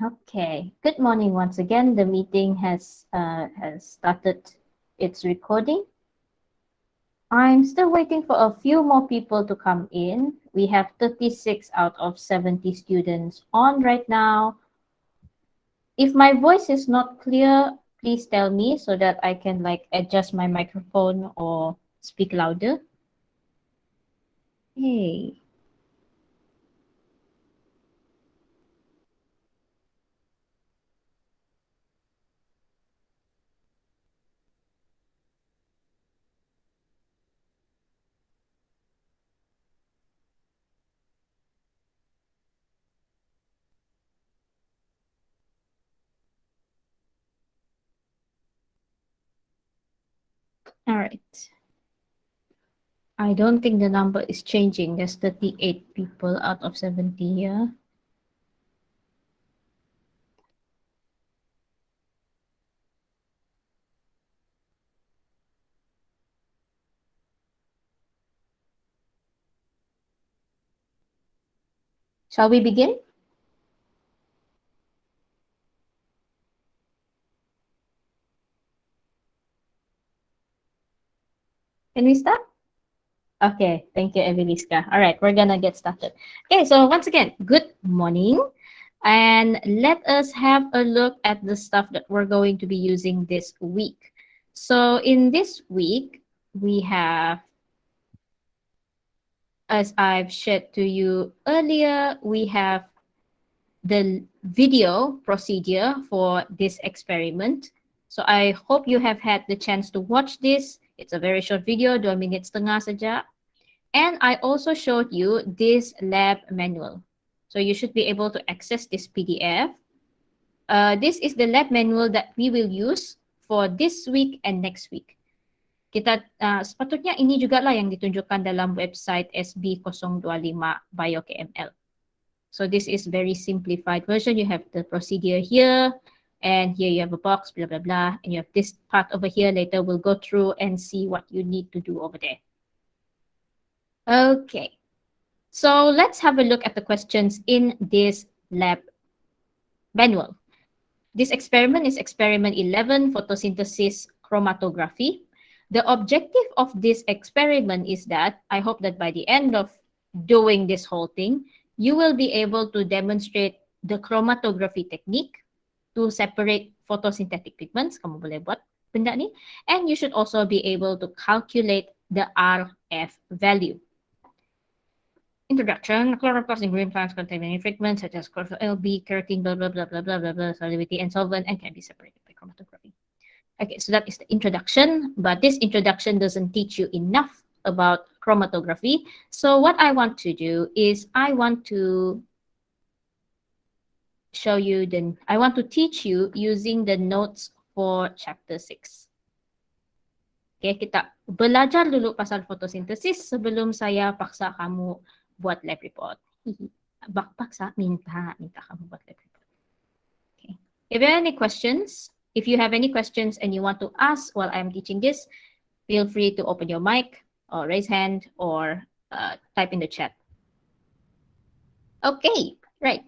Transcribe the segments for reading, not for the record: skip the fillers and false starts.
Okay, good morning once again. The meeting has started its recording. I'm still waiting for a few more people to come in. We have 36 out of 70 students on right now. If my voice is not clear, please tell me so that I can like adjust my microphone or speak louder. Hey. All right. I don't think the number is changing. There's 38 people out of 70 here. Shall we begin? Can we start? Okay, thank you, Eveliska. All right, we're gonna get started. Okay, so once again, good morning. And let us have a look at the stuff that we're going to be using this week. So in this week, we have, as I've shared to you earlier, we have the video procedure for this experiment. So I hope you have had the chance to watch this. It's a very short video, 2 minutes setengah saja. And I also showed you this lab manual. So you should be able to access this PDF. This is the lab manual that we will use for this week and next week. Sepatutnya ini juga lah yang ditunjukkan dalam website SB025 BioKML. So this is very simplified version. You have the procedure here, and here you have a box, blah, blah, blah. And you have this part over here. Later we'll go through and see what you need to do over there. Okay, so let's have a look at the questions in this lab manual. This experiment is experiment 11, photosynthesis chromatography. The objective of this experiment is that I hope that by the end of doing this whole thing, you will be able to demonstrate the chromatography technique to separate photosynthetic pigments. Kamu boleh buat benda ni. And you should also be able to calculate the RF value. Introduction, chloroplasts in green plants contain many pigments such as chlorophyll, LB, keratin, blah, blah, blah, blah, blah, blah, blah, solubility, and solvent, and can be separated by chromatography. Okay, so that is the introduction, but this introduction doesn't teach you enough about chromatography. So what I want to do is I want to teach you using the notes for chapter 6. Okay, kita belajar dulu pasal photosynthesis sebelum saya paksa kamu buat lab report. Paksa, minta kamu buat lab report. Okay. If you have any questions, and you want to ask while I'm teaching this, feel free to open your mic or raise hand or type in the chat. Okay, right.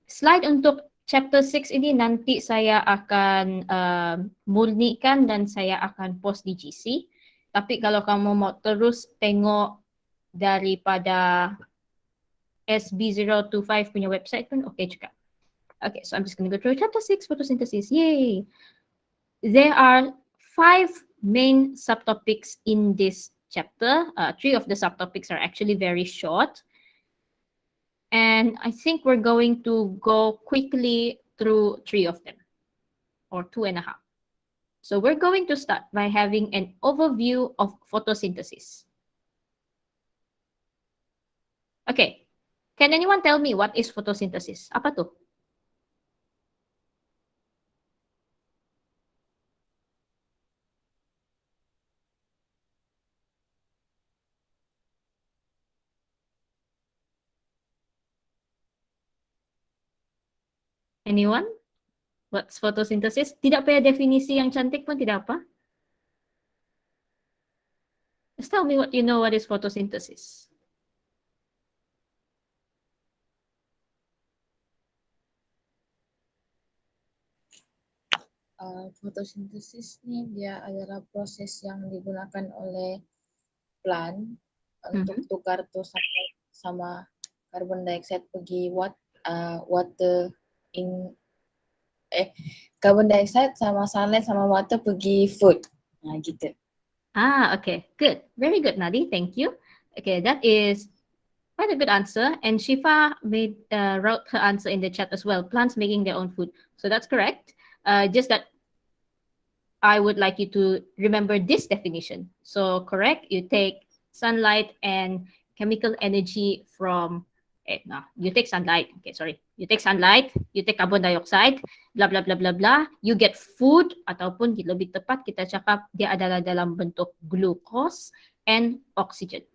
Slide untuk chapter 6 ini nanti saya akan murnikan dan saya akan post di GC. Tapi kalau kamu mau terus tengok daripada SB025 punya website pun okay juga. Okay, so I'm just going to go through chapter 6, photosynthesis. Yay! There are 5 main subtopics in this chapter. 3 of the subtopics are actually very short. And I think we're going to go quickly through 3 of them, or 2.5. So we're going to start by having an overview of photosynthesis. Okay, can anyone tell me what is photosynthesis? Apa tuh? Anyone? What's photosynthesis? Tidak payah definisi yang cantik pun tidak apa. Just tell me what you know what is photosynthesis. Fotosintesis ni dia adalah proses yang digunakan oleh plant untuk tukar tuh sama carbon dioxide pergi water in carbon dioxide sama sunlight sama water pergi food. Nah gitu. Okay, good. Very good, Nadi. Thank you. Okay, that is quite a good answer. And Shifa wrote her answer in the chat as well. Plants making their own food. So that's correct. Just that I would like you to remember this definition. So correct, you take sunlight and chemical energy from, no, you take sunlight, okay, sorry. You take sunlight, you take carbon dioxide, blah, blah, blah, blah, blah. You get food, ataupun lebih tepat kita cakap dia adalah dalam bentuk glucose and oxygen.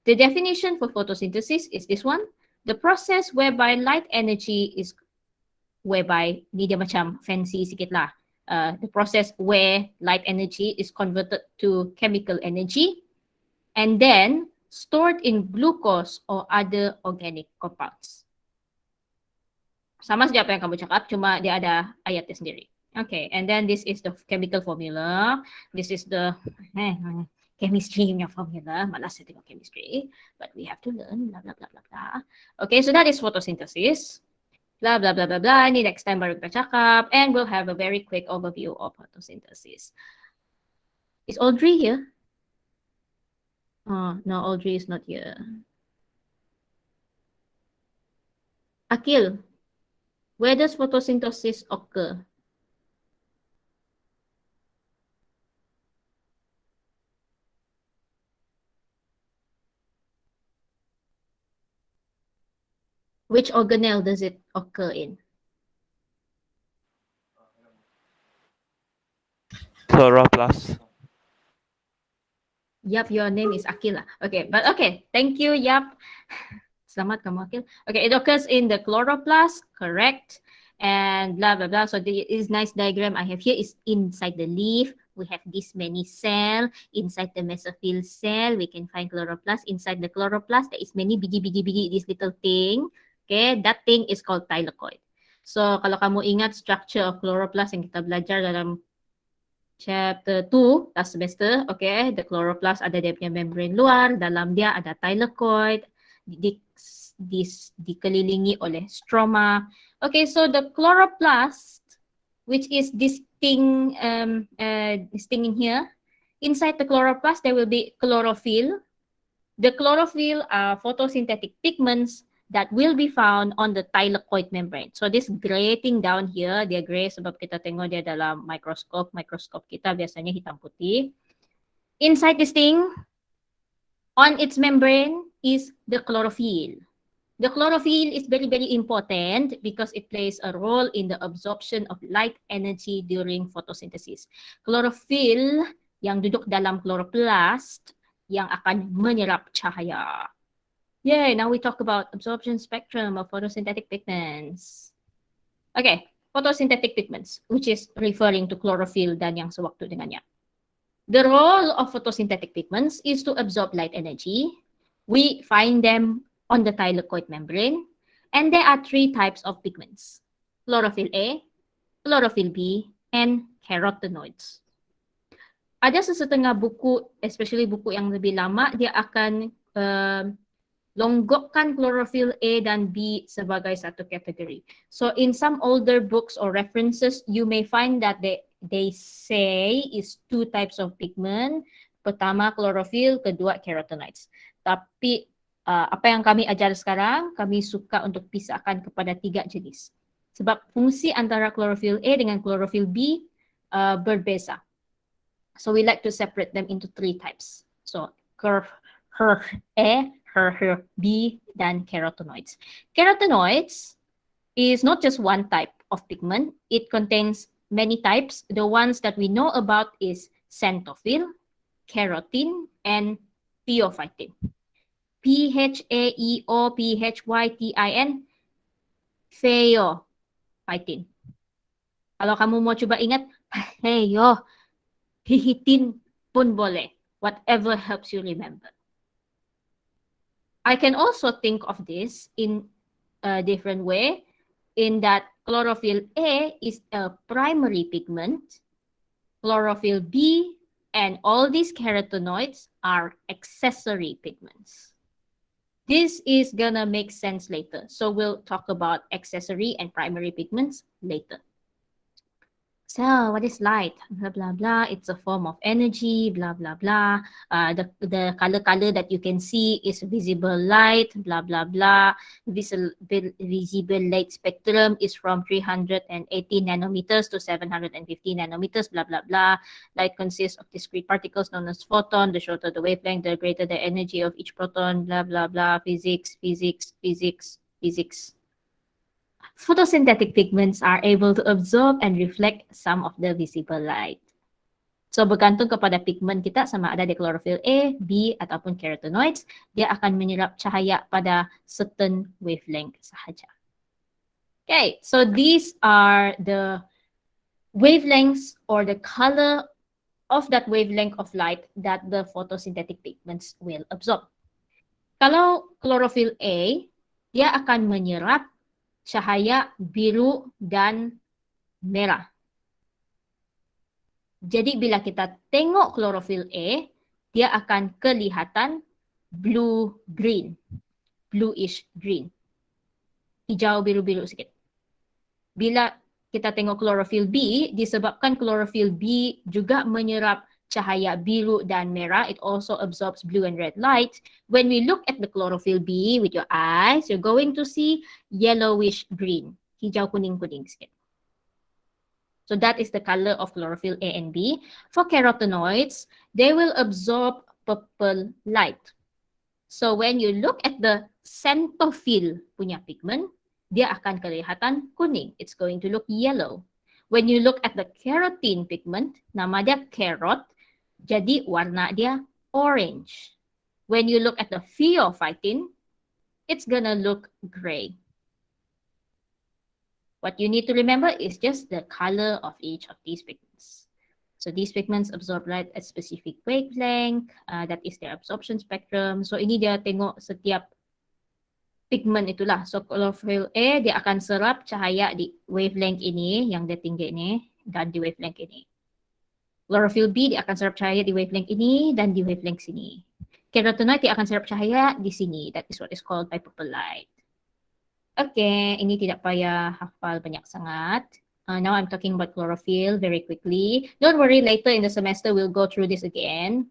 The definition for photosynthesis is this one. The process whereby light energy is, whereby ni dia macam fancy sikit lah. The process where light energy is converted to chemical energy and then stored in glucose or other organic compounds. Sama saja apa yang kamu cakap, cuma dia ada ayatnya sendiri. Okay, and then this is the chemical formula. This is the chemistry formula. Malas saya tengok chemistry, but we have to learn, blah, blah, blah, blah, blah. Okay, so that is photosynthesis. Blah, blah, blah, blah, blah. Ini next time baru kita cakap. And we'll have a very quick overview of photosynthesis. Is Audrey here? Oh, no, Audrey is not here. Akil, where does photosynthesis occur? Which organelle does it occur in? Chloroplast. Yup, your name is Akil. Okay, but okay, thank you, Yup. Selamat kamu, Akil. Okay, it occurs in the chloroplast, correct. And blah, blah, blah. So this nice diagram I have here is inside the leaf. We have this many cell. Inside the mesophyll cell, we can find chloroplast. Inside the chloroplast, there is many bigi, this little thing. Okay, that thing is called thylakoid. So kalau kamu ingat structure of chloroplast yang kita belajar dalam chapter 2 last semester, okay, the chloroplast ada dia punya membrane luar, dalam dia ada thylakoid, dikelilingi oleh stroma. Okay, so the chloroplast, which is this thing in here, inside the chloroplast there will be chlorophyll. The chlorophyll are photosynthetic pigments that will be found on the thylakoid membrane. So this gray thing down here, dia gray sebab kita tengok dia dalam microscope. Microscope kita biasanya hitam putih. Inside this thing, on its membrane is the chlorophyll. The chlorophyll is very, very important because it plays a role in the absorption of light energy during photosynthesis. Chlorophyll yang duduk dalam chloroplast yang akan menyerap cahaya. Yay, now we talk about absorption spectrum of photosynthetic pigments. Okay, photosynthetic pigments, which is referring to chlorophyll dan yang sewaktu dengannya. The role of photosynthetic pigments is to absorb light energy. We find them on the thylakoid membrane, and there are three types of pigments: chlorophyll A, chlorophyll B, and carotenoids. Ada sesetengah buku, especially buku yang lebih lama, dia akan longgokkan chlorophyll A dan B sebagai satu kategori. So in some older books or references, you may find that they say is two types of pigment. Pertama chlorophyll, kedua carotenoids. Tapi apa yang kami ajar sekarang, kami suka untuk pisahkan kepada tiga jenis. Sebab fungsi antara chlorophyll A dengan chlorophyll B berbeza. So we like to separate them into three types. So A, B, dan carotenoids. Carotenoids is not just one type of pigment. It contains many types. The ones that we know about is xanthophyll, carotene, and phyophytin. Phaeophytin, phyophytin. Kalau kamu mau coba ingat, hihitin pun boleh. Whatever helps you remember. I can also think of this in a different way, in that Chlorophyll A is a primary pigment. Chlorophyll B and all these carotenoids are accessory pigments. This is gonna make sense later. So we'll talk about accessory and primary pigments later. So what is light? Blah, blah, blah. It's a form of energy, blah, blah, blah. The color that you can see is visible light, blah, blah, blah. Visible light spectrum is from 380 nanometers to 750 nanometers, blah, blah, blah. Light consists of discrete particles known as photon. The shorter the wavelength, the greater the energy of each proton, blah, blah, blah. Physics, physics, physics, physics. Photosynthetic pigments are able to absorb and reflect some of the visible light. So bergantung kepada pigment kita sama ada di chlorophyll A, B ataupun carotenoids, dia akan menyerap cahaya pada certain wavelength sahaja. Okay, so these are the wavelengths or the color of that wavelength of light that the photosynthetic pigments will absorb. Kalau chlorophyll A, dia akan menyerap cahaya biru dan merah. Jadi bila kita tengok chlorophyll A, dia akan kelihatan blue-green, bluish green. Hijau biru-biru sikit. Bila kita tengok chlorophyll B, disebabkan chlorophyll B juga menyerap cahaya biru dan merah, it also absorbs blue and red light. When we look at the chlorophyll B with your eyes, you're going to see yellowish green, hijau kuning-kuning sikit. So that is the color of chlorophyll A and B. For carotenoids, they will absorb purple light. So when you look at the xanthophyll punya pigment, dia akan kelihatan kuning. It's going to look yellow. When you look at the carotene pigment, nama dia carrot, jadi warna dia orange. When you look at the pheophytin, it's gonna look gray. What you need to remember is just the color of each of these pigments. So these pigments absorb light at specific wavelength, that is their absorption spectrum. So ini dia tengok setiap pigment itulah. So chlorophyll A, dia akan serap cahaya di wavelength ini, yang dia tinggi ini, dan di wavelength ini. Chlorophyll B, dia akan serap cahaya di wavelength ini dan di wavelength sini. Carotenoid, dia akan serap cahaya di sini. That is what is called by purple light. Okay, ini tidak payah hafal banyak sangat. Now I'm talking about chlorophyll very quickly. Don't worry, later in the semester we'll go through this again.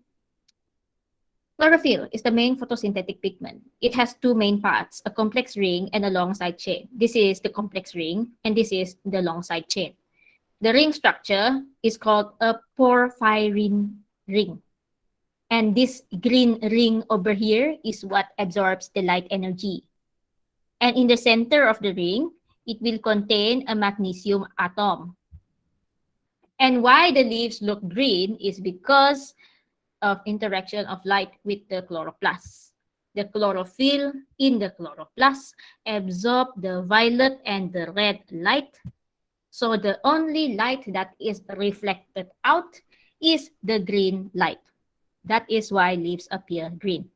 Chlorophyll is the main photosynthetic pigment. It has two main parts, a complex ring and a long side chain. This is the complex ring and this is the long side chain. The ring structure is called a porphyrin ring. And this green ring over here is what absorbs the light energy. And in the center of the ring, it will contain a magnesium atom. And why the leaves look green is because of interaction of light with the chloroplast. The chlorophyll in the chloroplast absorb the violet and the red light. So the only light that is reflected out is the green light. That is why leaves appear green.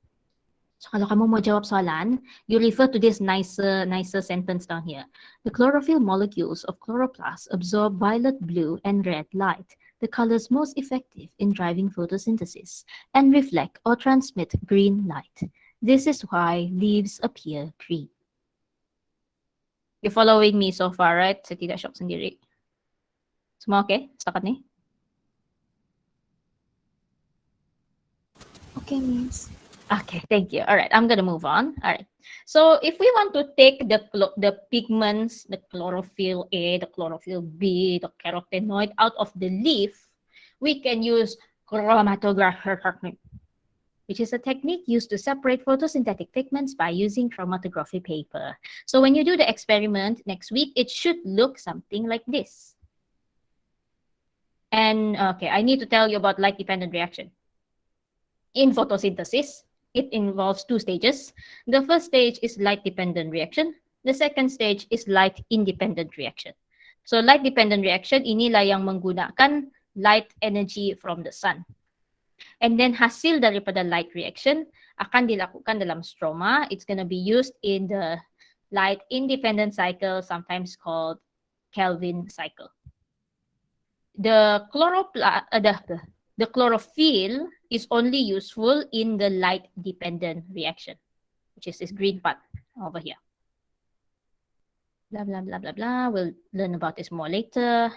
So kalau kamu mau jawab soalan, you refer to this nicer sentence down here. The chlorophyll molecules of chloroplast absorb violet, blue, and red light, the colors most effective in driving photosynthesis, and reflect or transmit green light. This is why leaves appear green. You're following me so far, right? Saya tidak shock sendiri. Semua okay? Setakat ni? Okay, Miss. Okay, thank you. All right, I'm going to move on. All right. So if we want to take the pigments, the chlorophyll A, the chlorophyll B, the carotenoid out of the leaf, we can use chromatography, which is a technique used to separate photosynthetic pigments by using chromatography paper. So when you do the experiment next week, it should look something like this. And okay, I need to tell you about light-dependent reaction. In photosynthesis, it involves two stages. The first stage is light-dependent reaction. The second stage is light-independent reaction. So light-dependent reaction, inilah yang menggunakan light energy from the sun. And then hasil daripada light reaction akan dilakukan dalam stroma. It's going to be used in the light-independent cycle, sometimes called Kelvin cycle. The chlorophyll is only useful in the light-dependent reaction, which is this green part over here. Blah, blah, blah, blah, blah. We'll learn about this more later.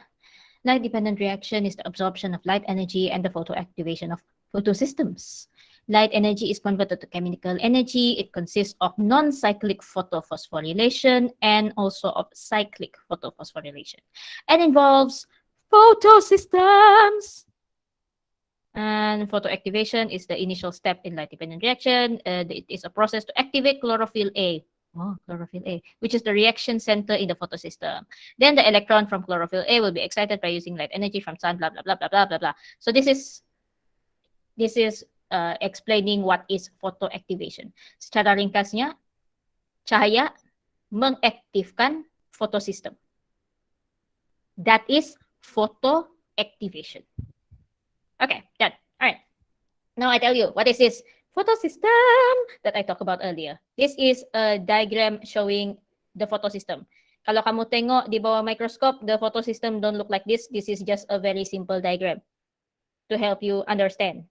Light-dependent reaction is the absorption of light energy and the photoactivation of photosystems. Light energy is converted to chemical energy. It consists of non-cyclic photophosphorylation and also of cyclic photophosphorylation, and involves photosystems. And photoactivation is the initial step in light-dependent reaction. It is a process to activate chlorophyll A. Oh, chlorophyll A, which is the reaction center in the photosystem. Then the electron from chlorophyll A will be excited by using light energy from sun, blah, blah, blah, blah, blah, blah, blah. So this is explaining what is photoactivation. Secara ringkasnya, cahaya mengaktifkan photosystem. That is photoactivation. Okay, done. All right. Now I tell you, what is this photosystem that I talked about earlier? This is a diagram showing the photosystem. Kalau kamu tengok di bawah microscope, the photosystem don't look like this. This is just a very simple diagram to help you understand.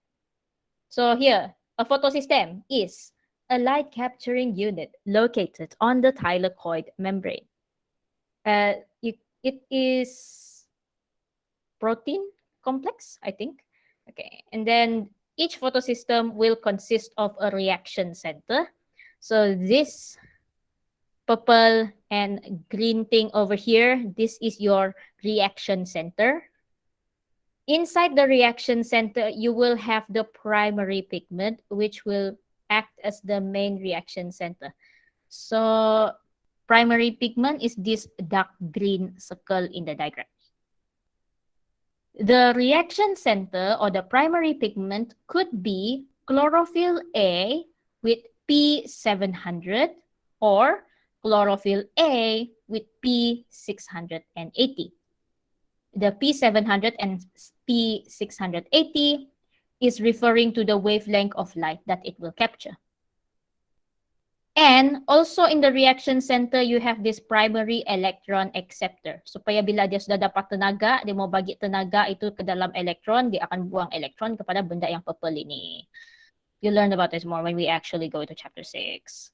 So here, a photosystem is a light capturing unit located on the thylakoid membrane. It is protein complex, I think. Okay, and then each photosystem will consist of a reaction center. So this purple and green thing over here, this is your reaction center. Inside the reaction center, you will have the primary pigment, which will act as the main reaction center. So primary pigment is this dark green circle in the diagram. The reaction center or the primary pigment could be chlorophyll A with P700 or chlorophyll A with P680. The P700 and P680 is referring to the wavelength of light that it will capture. And also in the reaction center, you have this primary electron acceptor. Supaya bila dia sudah dapat tenaga, dia mau bagi tenaga itu ke dalam elektron, dia akan buang elektron kepada benda yang purple ini. You'll learn about this more when we actually go to chapter 6.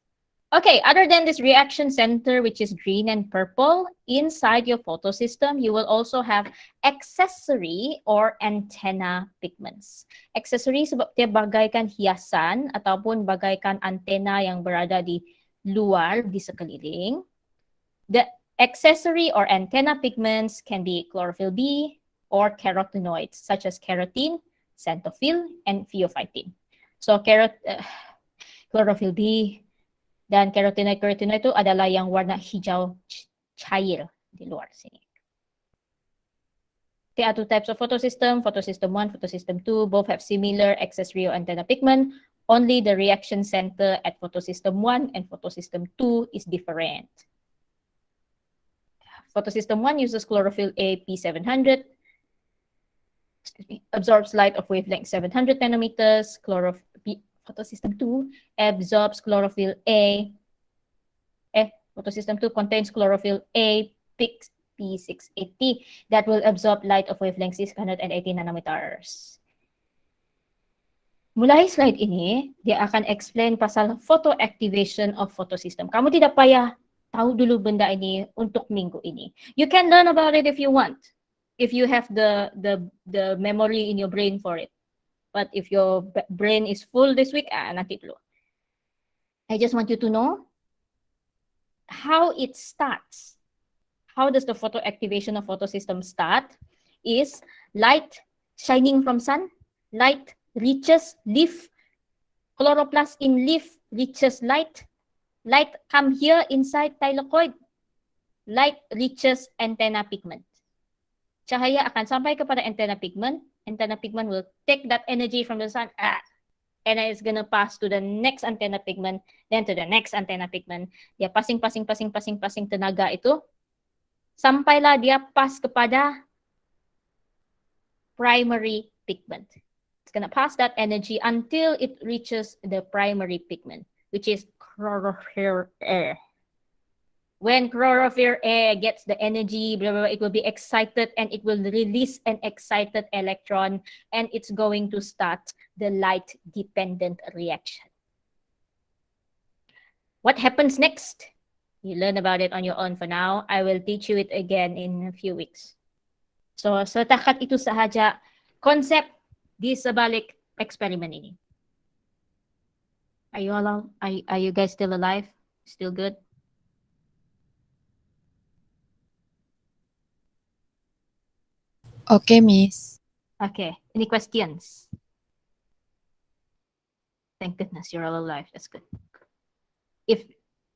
Okay, other than this reaction center, which is green and purple, inside your photosystem, you will also have accessory or antenna pigments. Accessory sebab dia bagaikan hiasan ataupun bagaikan antena yang berada di luar, di sekeliling. The accessory or antenna pigments can be chlorophyll B or carotenoids, such as keratin, xanthophyll, and pheophytin. So chlorophyll B dan carotenoid itu adalah yang warna hijau cair di luar sini. There are two types of photosystem, photosystem 1, photosystem 2. Both have similar accessory or antenna pigment. Only the reaction center at photosystem 1 and photosystem 2 is different. Photosystem 1 uses chlorophyll A P700. Absorbs light of wavelength 700 nanometers. Photosystem 2 absorbs chlorophyll A. Photosystem 2 contains chlorophyll A P680 that will absorb light of wavelength 680 nanometers. Mulai slide ini, dia akan explain pasal photoactivation of photosystem. Kamu tidak payah tahu dulu benda ini untuk minggu ini. You can learn about it if you want. If you have the memory in your brain for it. But if your brain is full this week, nanti dulu. I just want you to know how it starts. How does the photoactivation of photosystem start? Is light shining from sun, light reaches leaf, chloroplast in leaf reaches light, light come here inside thylakoid, light reaches antenna pigment. Cahaya akan sampai kepada antenna pigment will take that energy from the sun and then it's gonna pass to the next antenna pigment, then to the next antenna pigment. Dia passing tenaga itu sampailah dia pass kepada primary pigment. It's gonna pass that energy until it reaches the primary pigment, which is chlorophyll A. When chlorophyll A gets the energy, blah, blah, blah, it will be excited and it will release an excited electron, and it's going to start the light-dependent reaction. What happens next? You learn about it on your own for now. I will teach you it again in a few weeks. So, takat ito sahaja concept di sabalik experiment ini. Are you guys still alive? Still good? Okay, Miss. Okay. Any questions? Thank goodness you're all alive. That's good.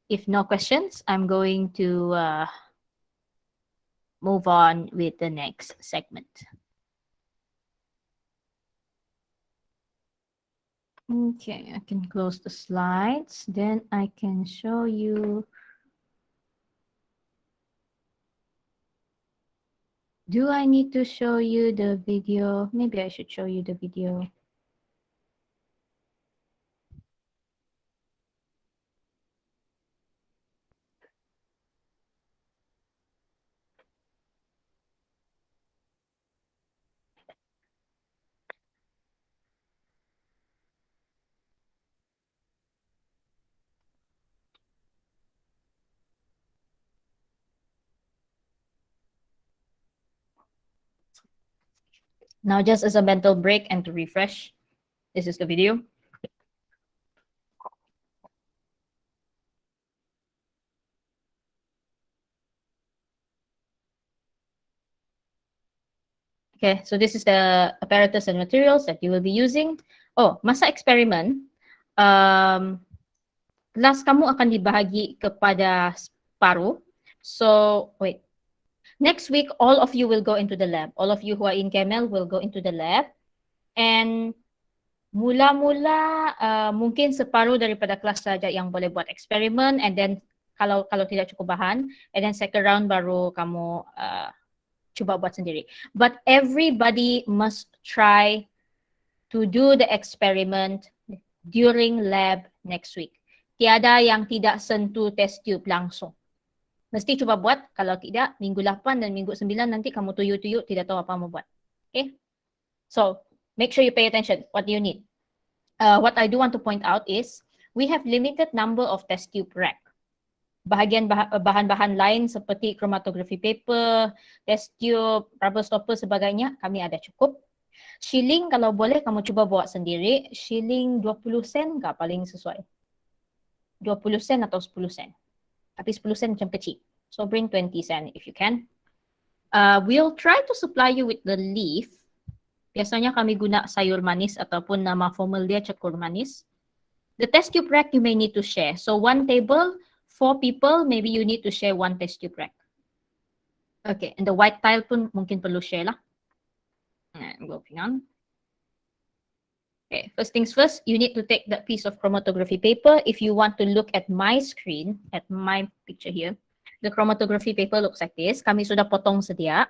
If no questions, I'm going to move on with the next segment. Okay, I can close the slides. Then I can show you. Do I need to show you the video? Maybe I should show you the video. Now, just as a mental break and to refresh, this is the video. Okay, so this is the apparatus and materials that you will be using. Oh, masa eksperimen, kelas kamu akan dibahagi kepada separuh. So, wait. Next week, all of you will go into the lab. All of you who are in KML will go into the lab. And mula-mula mungkin separuh daripada kelas saja yang boleh buat eksperimen. And then kalau tidak cukup bahan, and then second round baru kamu cuba buat sendiri. But everybody must try to do the experiment during lab next week. Tiada yang tidak sentuh test tube langsung. Mesti cuba buat, kalau tidak, minggu 8 dan minggu 9 nanti kamu tuyuk-tuyuk tidak tahu apa mau buat. Okay? So, make sure you pay attention. What do you need? What I do want to point out is, we have limited number of test tube rack. Bahan-bahan lain seperti chromatography paper, test tube, rubber stopper sebagainya, kami ada cukup. Shilling kalau boleh kamu cuba bawa sendiri. Shilling 20 sen nggak paling sesuai? 20 sen atau 10 sen. Tapi 10 sen macam kecil. So bring 20 sen if you can. We'll try to supply you with the leaf. Biasanya kami guna sayur manis ataupun nama formal dia cakur manis. The test tube rack you may need to share. So one table, 4 people, maybe you need to share one test tube rack. Okay, and the white tile pun mungkin perlu share lah. I'm going on. Okay, first things first, you need to take that piece of chromatography paper. If you want to look at my screen, at my picture here, the chromatography paper looks like this. Kami sudah potong sedia.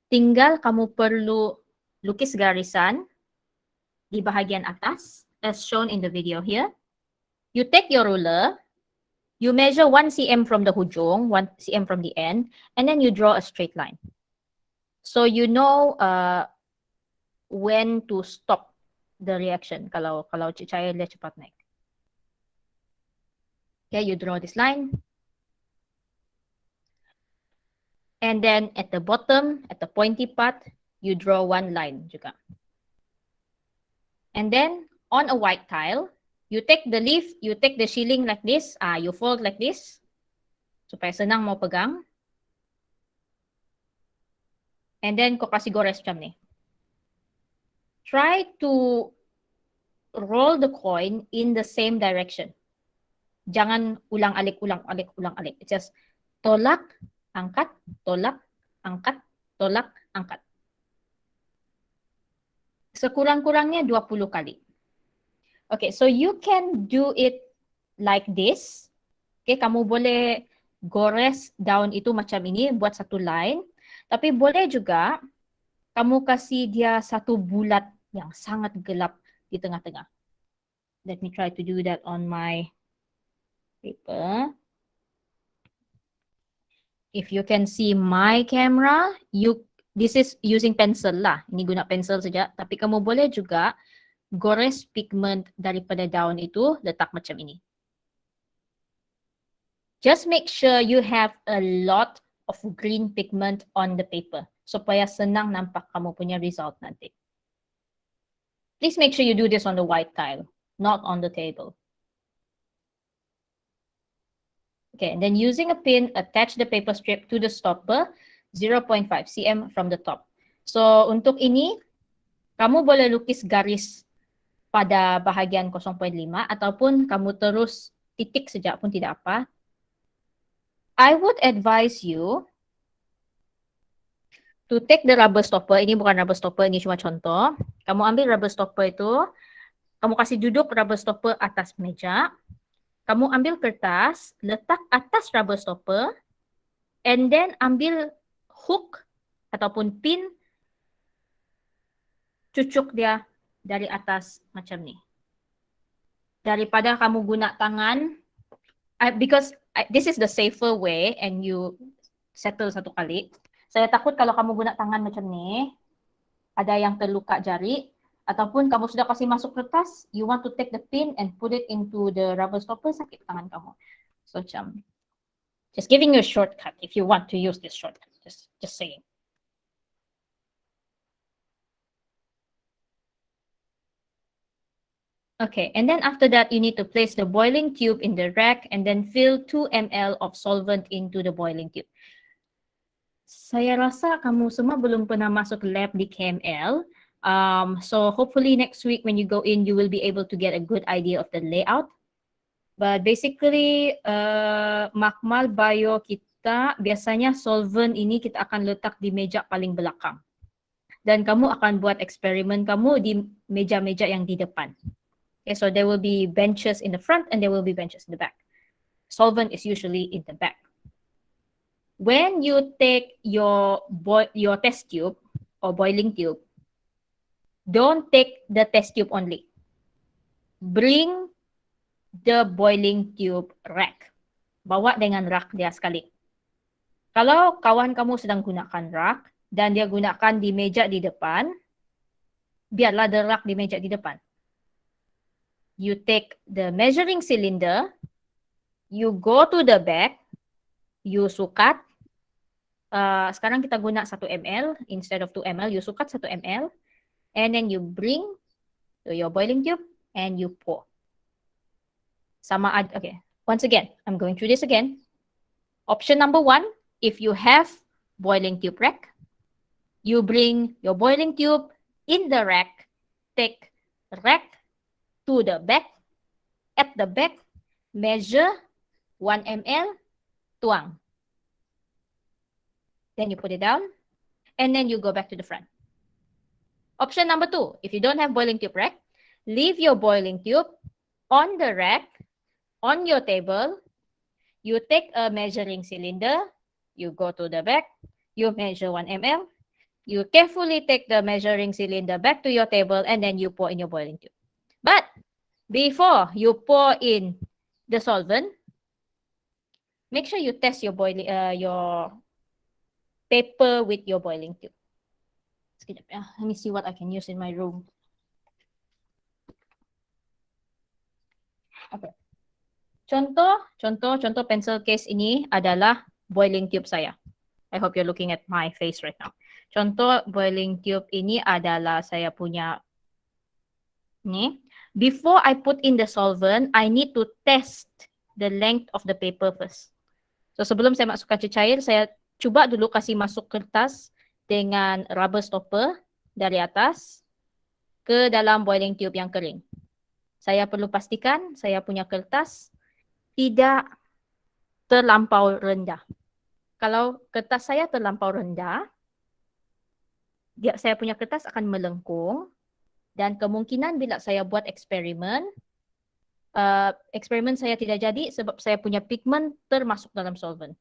Tinggal kamu perlu lukis garisan di bahagian atas, as shown in the video here. You take your ruler, you measure 1 cm from the hujung, 1 cm from the end, and then you draw a straight line. So you know when to stop the reaction kalau cahaya dia cepat naik. Okay, you draw this line. And then at the bottom, at the pointy part, you draw one line juga. And then on a white tile, you take the leaf, you take the shilling like this, you fold like this, supaya senang mau pegang. And then kau kasih gores macam ni. Try to roll the coin in the same direction. Jangan ulang-alik. It's just tolak, angkat, tolak, angkat, tolak, angkat. Sekurang-kurangnya 20 kali. Okay, so you can do it like this. Okay, kamu boleh gores daun itu macam ini, buat satu line. Tapi boleh juga kamu kasih dia satu bulat yang sangat gelap di tengah-tengah. Let me try to do that on my paper. if you can see my camera, this is using pencil lah. Ini guna pencil saja. Tapi kamu boleh juga gores pigment daripada daun itu, letak macam ini. Just make sure you have a lot of green pigment on the paper supaya senang nampak kamu punya result nanti. Please make sure you do this on the white tile, not on the table. Okay, and then using a pin, attach the paper strip to the stopper 0.5 cm from the top. So, untuk ini, kamu boleh lukis garis pada bahagian 0.5 ataupun kamu terus titik saja pun tidak apa. I would advise you to take the rubber stopper. Ini bukan rubber stopper, ini cuma contoh. Kamu ambil rubber stopper itu, kamu kasih duduk rubber stopper atas meja. Kamu ambil kertas, letak atas rubber stopper, and then ambil hook ataupun pin, cucuk dia dari atas macam ni. Daripada kamu guna tangan, because this is the safer way and you settle satu kali. Saya takut kalau kamu guna tangan macam ni, ada yang terluka jari, ataupun kamu sudah kasih masuk kertas, you want to take the pin and put it into the rubber stopper, sakit tangan kamu. So macam, just giving you a shortcut if you want to use this shortcut. Just saying. Okay, and then after that, you need to place the boiling tube in the rack and then fill 2 ml of solvent into the boiling tube. Saya rasa kamu semua belum pernah masuk lab di KML. So hopefully next week when you go in, you will be able to get a good idea of the layout. But basically, makmal bio kita, biasanya solvent ini kita akan letak di meja paling belakang. Dan kamu akan buat eksperimen kamu di meja-meja yang di depan. Okay, so there will be benches in the front and there will be benches in the back. Solvent is usually in the back. When you take your test tube or boiling tube, don't take the test tube only. Bring the boiling tube rack. Bawa dengan rack dia sekali. Kalau kawan kamu sedang gunakan rack dan dia gunakan di meja di depan, biarlah the rack di meja di depan. You take the measuring cylinder, you go to the back, you sukat. Sekarang kita guna 1 ml instead of 2 ml, you sukat 1 ml. And then you bring to your boiling tube and you pour. Okay, once again, I'm going through this again. Option number 1, if you have boiling tube rack, you bring your boiling tube in the rack, take rack to the back, at the back, measure 1 ml, tuang. Then you put it down, and then you go back to the front. Option number 2, if you don't have boiling tube rack, leave your boiling tube on the rack, on your table. You take a measuring cylinder, you go to the back, you measure 1 ml, you carefully take the measuring cylinder back to your table, and then you pour in your boiling tube. But before you pour in the solvent, make sure you test your paper with your boiling tube. Sekejap ya. Let me see what I can use in my room. Okay. Contoh pencil case ini adalah boiling tube saya. I hope you're looking at my face right now. Contoh boiling tube ini adalah saya punya ni. Before I put in the solvent, I need to test the length of the paper first. So sebelum saya masukkan cecair, saya cuba dulu kasih masuk kertas dengan rubber stopper dari atas ke dalam boiling tube yang kering. Saya perlu pastikan saya punya kertas tidak terlampau rendah. Kalau kertas saya terlampau rendah, saya punya kertas akan melengkung dan kemungkinan bila saya buat eksperimen saya tidak jadi sebab saya punya pigment termasuk dalam solvent.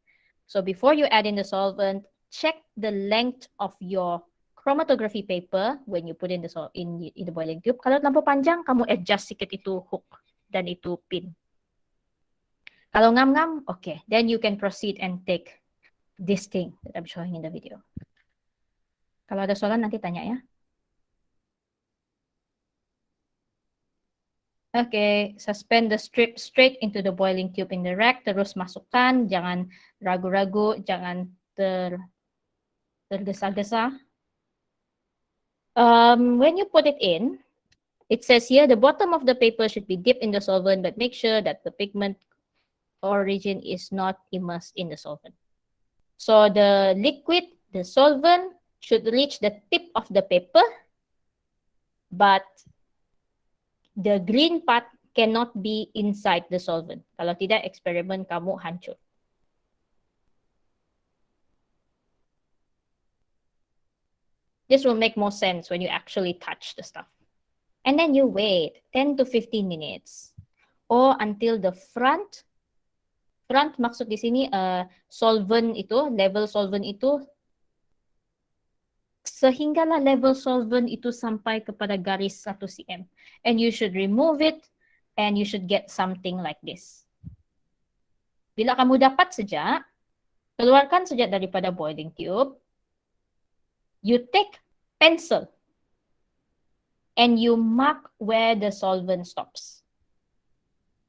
So before you add in the solvent, check the length of your chromatography paper when you put in the boiling tube. Kalau terlampau panjang, kamu adjust sikit itu hook dan itu pin. Kalau ngam-ngam, okay, then you can proceed and take this thing that I'm showing in the video. Kalau ada soalan nanti tanya ya. Okay, suspend the strip straight into the boiling tube in the rack. Terus masukkan, jangan ragu-ragu, jangan tergesa-gesa. When you put it in, it says here the bottom of the paper should be dipped in the solvent, but make sure that the pigment origin is not immersed in the solvent. So the liquid, the solvent should reach the tip of the paper, but the green part cannot be inside the solvent. Kalau tidak, eksperimen kamu hancur. This will make more sense when you actually touch the stuff. And then you wait 10 to 15 minutes or until the front maksud di sini solvent itu, level solvent itu, sehinggalah level solvent itu sampai kepada garis 1 cm. And you should remove it and you should get something like this. Bila kamu dapat sejak, keluarkan sejak daripada boiling tube. You take pencil and you mark where the solvent stops.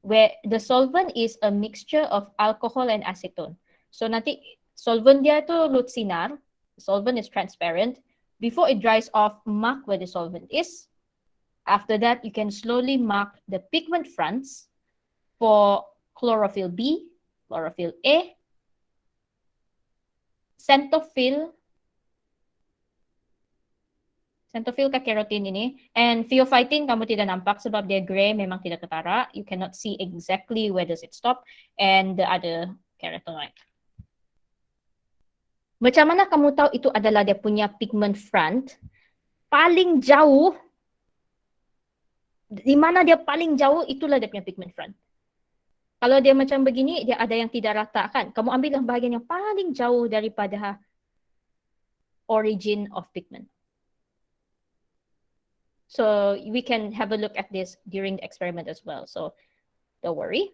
Where the solvent is a mixture of alcohol and acetone. So nanti solvent dia tu lutsinar, solvent is transparent. Before it dries off, mark where the solvent is. After that, you can slowly mark the pigment fronts for chlorophyll B, chlorophyll A, xanthophyll ke keratin ini, and pheophytin kamu tidak nampak sebab dia gray, memang tidak ketara. You cannot see exactly where does it stop, and the other carotenoid. Macam mana kamu tahu itu adalah dia punya pigment front? Paling jauh, di mana dia paling jauh, itulah dia punya pigment front. Kalau dia macam begini, dia ada yang tidak rata kan? Kamu ambil yang bahagian yang paling jauh daripada origin of pigment. So we can have a look at this during the experiment as well. So don't worry.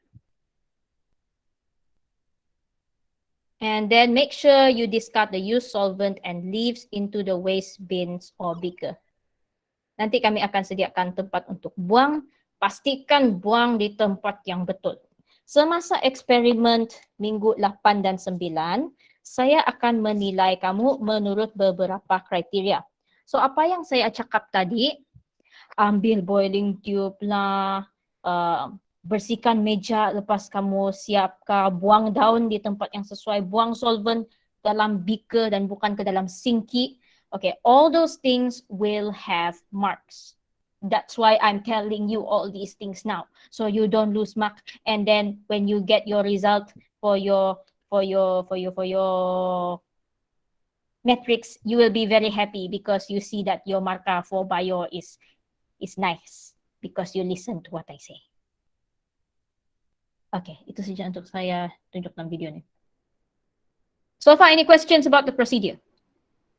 And then make sure you discard the used solvent and leaves into the waste bins or beaker. Nanti kami akan sediakan tempat untuk buang. Pastikan buang di tempat yang betul. Semasa eksperimen minggu 8 dan 9, saya akan menilai kamu menurut beberapa kriteria. So apa yang saya cakap tadi, ambil boiling tube lah, bersihkan meja lepas kamu siapkan, buang daun di tempat yang sesuai, buang solvent dalam beaker dan bukan ke dalam sinki. Okay, all those things will have marks. That's why I'm telling you all these things now, so you don't lose mark. And then when you get your result for your metrics, you will be very happy because you see that your marker for bio is nice because you listen to what I say. Okay, itu saja untuk saya tunjukkan video ni. So far, any questions about the procedure?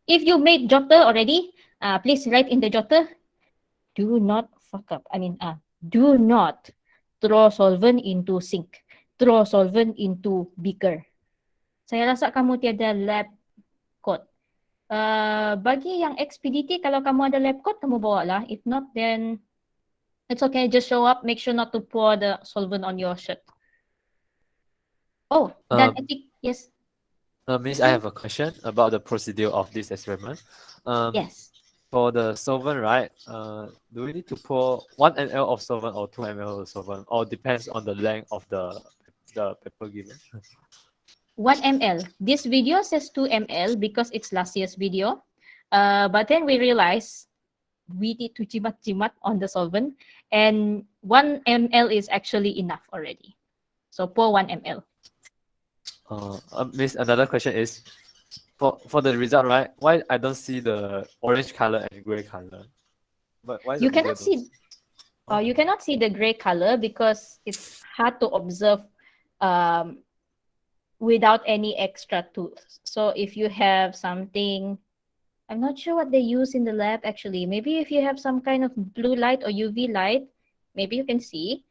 If you made jotter already, please write in the jotter. Do not fuck up. Do not throw solvent into sink. Throw solvent into beaker. Saya rasa kamu tiada lab coat. Bagi yang XPDT, kalau kamu ada lab coat, kamu bawa lah. If not, then it's okay. Just show up. Make sure not to pour the solvent on your shirt. Oh, dan yes. Miss, I have a question about the procedure of this experiment. Yes. For the solvent, right? Do we need to pour 1 ml of solvent or 2 ml of solvent, or depends on the length of the paper given? 1 ml. This video says 2 ml because it's last year's video. But then we realized we need to jimat-jimat on the solvent, and 1 ml is actually enough already. So pour 1 ml. Miss, another question is, for the result, right? Why I don't see the orange color and gray color? But why you cannot see? You cannot see the gray color because it's hard to observe without any extra tools. So if you have something, I'm not sure what they use in the lab actually. Maybe if you have some kind of blue light or UV light, maybe you can see.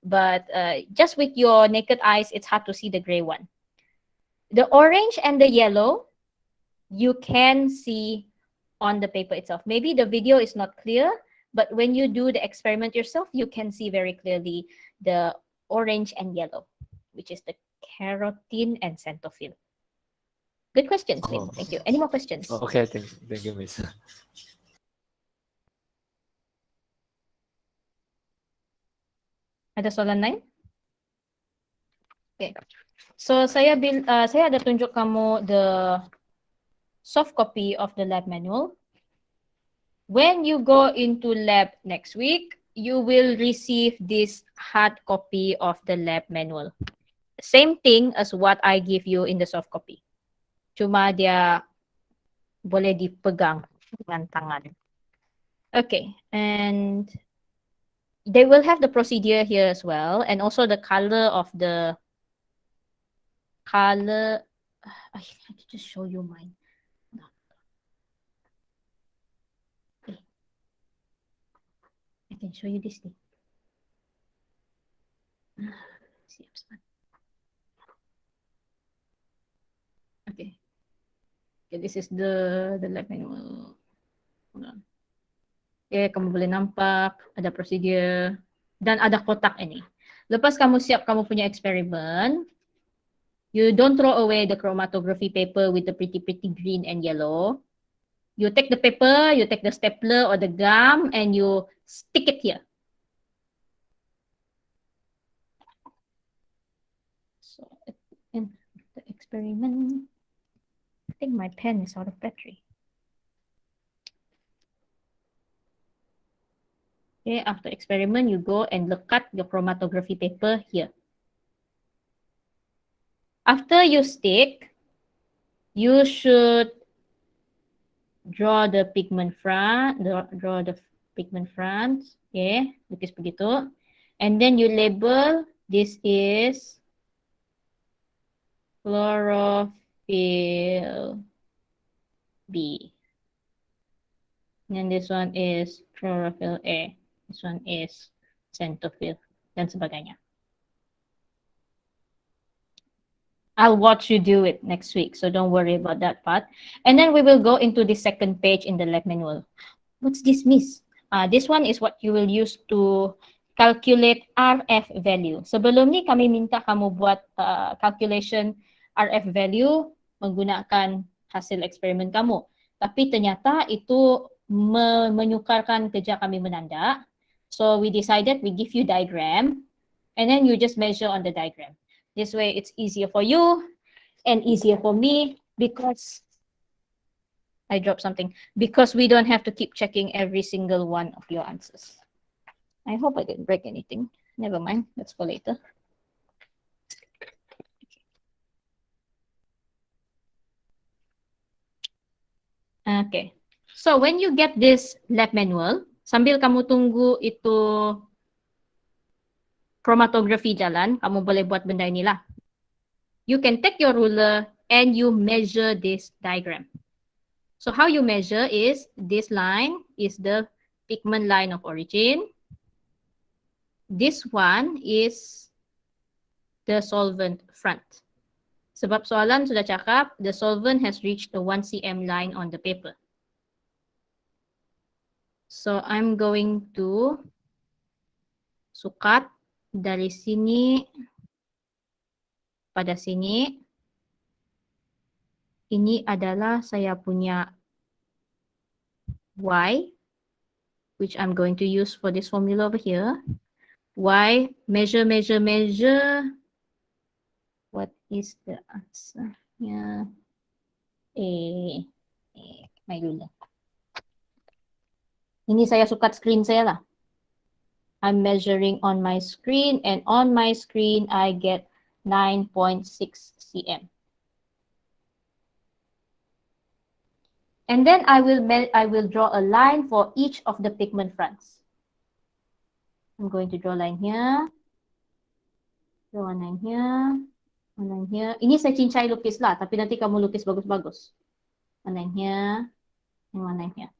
But just with your naked eyes, it's hard to see the gray one. The orange and the yellow, you can see on the paper itself. Maybe the video is not clear, but when you do the experiment yourself, you can see very clearly the orange and yellow, which is the carotene and xanthophyll. Good questions, Lynn. Thank you. Any more questions? Oh, okay, thank you, Miss. Ada soalan lain? Okay. So saya ada tunjuk kamu the soft copy of the lab manual. When you go into lab next week, you will receive this hard copy of the lab manual. Same thing as what I give you in the soft copy. Cuma dia boleh dipegang dengan tangan. Okay, and they will have the procedure here as well, and also the color of the color. I can just show you mine. Okay. I can show you this thing. Siap sebentar. Okay. Okay, this is the lab manual. Hold on. Okay, kamu boleh nampak ada prosedur dan ada kotak ini. Lepas kamu siap kamu punya eksperimen, you don't throw away the chromatography paper with the pretty green and yellow. You take the paper, you take the stapler or the gum and you stick it here. So in the experiment, I think my pen is out of battery. Okay, after experiment, you go and lekat your chromatography paper here. After you stick, you should draw the pigment front, draw the pigment front, okay, lukis begitu. And then you label, this is chlorophyll B. And this one is chlorophyll A. This one is xanthophyll dan sebagainya. I'll watch you do it next week, so don't worry about that part. And then we will go into the second page in the lab manual. What's this, Miss? This one is what you will use to calculate RF value. Sebelum ni kami minta kamu buat calculation RF value menggunakan hasil eksperimen kamu. Tapi ternyata itu menyukarkan kerja kami menanda. So we decided we give you diagram and then you just measure on the diagram. This way it's easier for you and easier for me because I dropped something, because we don't have to keep checking every single one of your answers. I hope I didn't break anything. Never mind, that's for later. Okay, so when you get this lab manual, sambil kamu tunggu itu chromatography jalan, kamu boleh buat benda inilah. You can take your ruler and you measure this diagram. So how you measure is, this line is the pigment line of origin. This one is the solvent front. Sebab soalan sudah cakap, the solvent has reached the 1 cm line on the paper. So I'm going to sukat dari sini pada sini. Ini adalah saya punya Y, which I'm going to use for this formula over here. Y, measure. What is the answer? Yeah. My ruler. Ini saya sukat screen saya lah. I'm measuring on my screen, and on my screen I get 9.6 cm. And then I will draw a line for each of the pigment fronts. I'm going to draw a line here. Draw a line here. One line here. Ini saya cincai lukis lah, tapi nanti kamu lukis bagus-bagus. One line here, and one line here.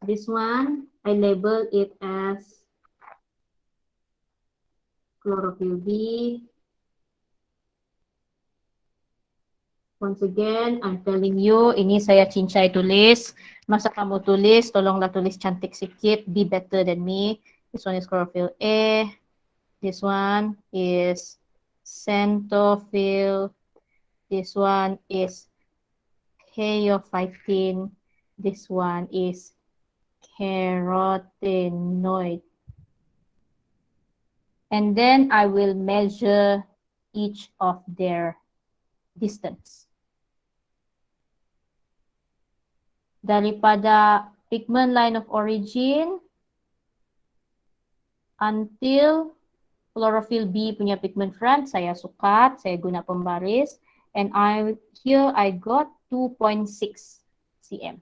This one, I label it as chlorophyll B. Once again, I'm telling you, ini saya cincai tulis. Masa kamu tulis, tolonglah tulis cantik sikit. Be better than me. This one is chlorophyll A. This one is xanthophyll. This one is phaeophytin. This one is carotenoid. And then I will measure each of their distance. Daripada pigment line of origin until chlorophyll B punya pigment front, saya sukat, saya guna pembaris. And here I got 2.6 cm.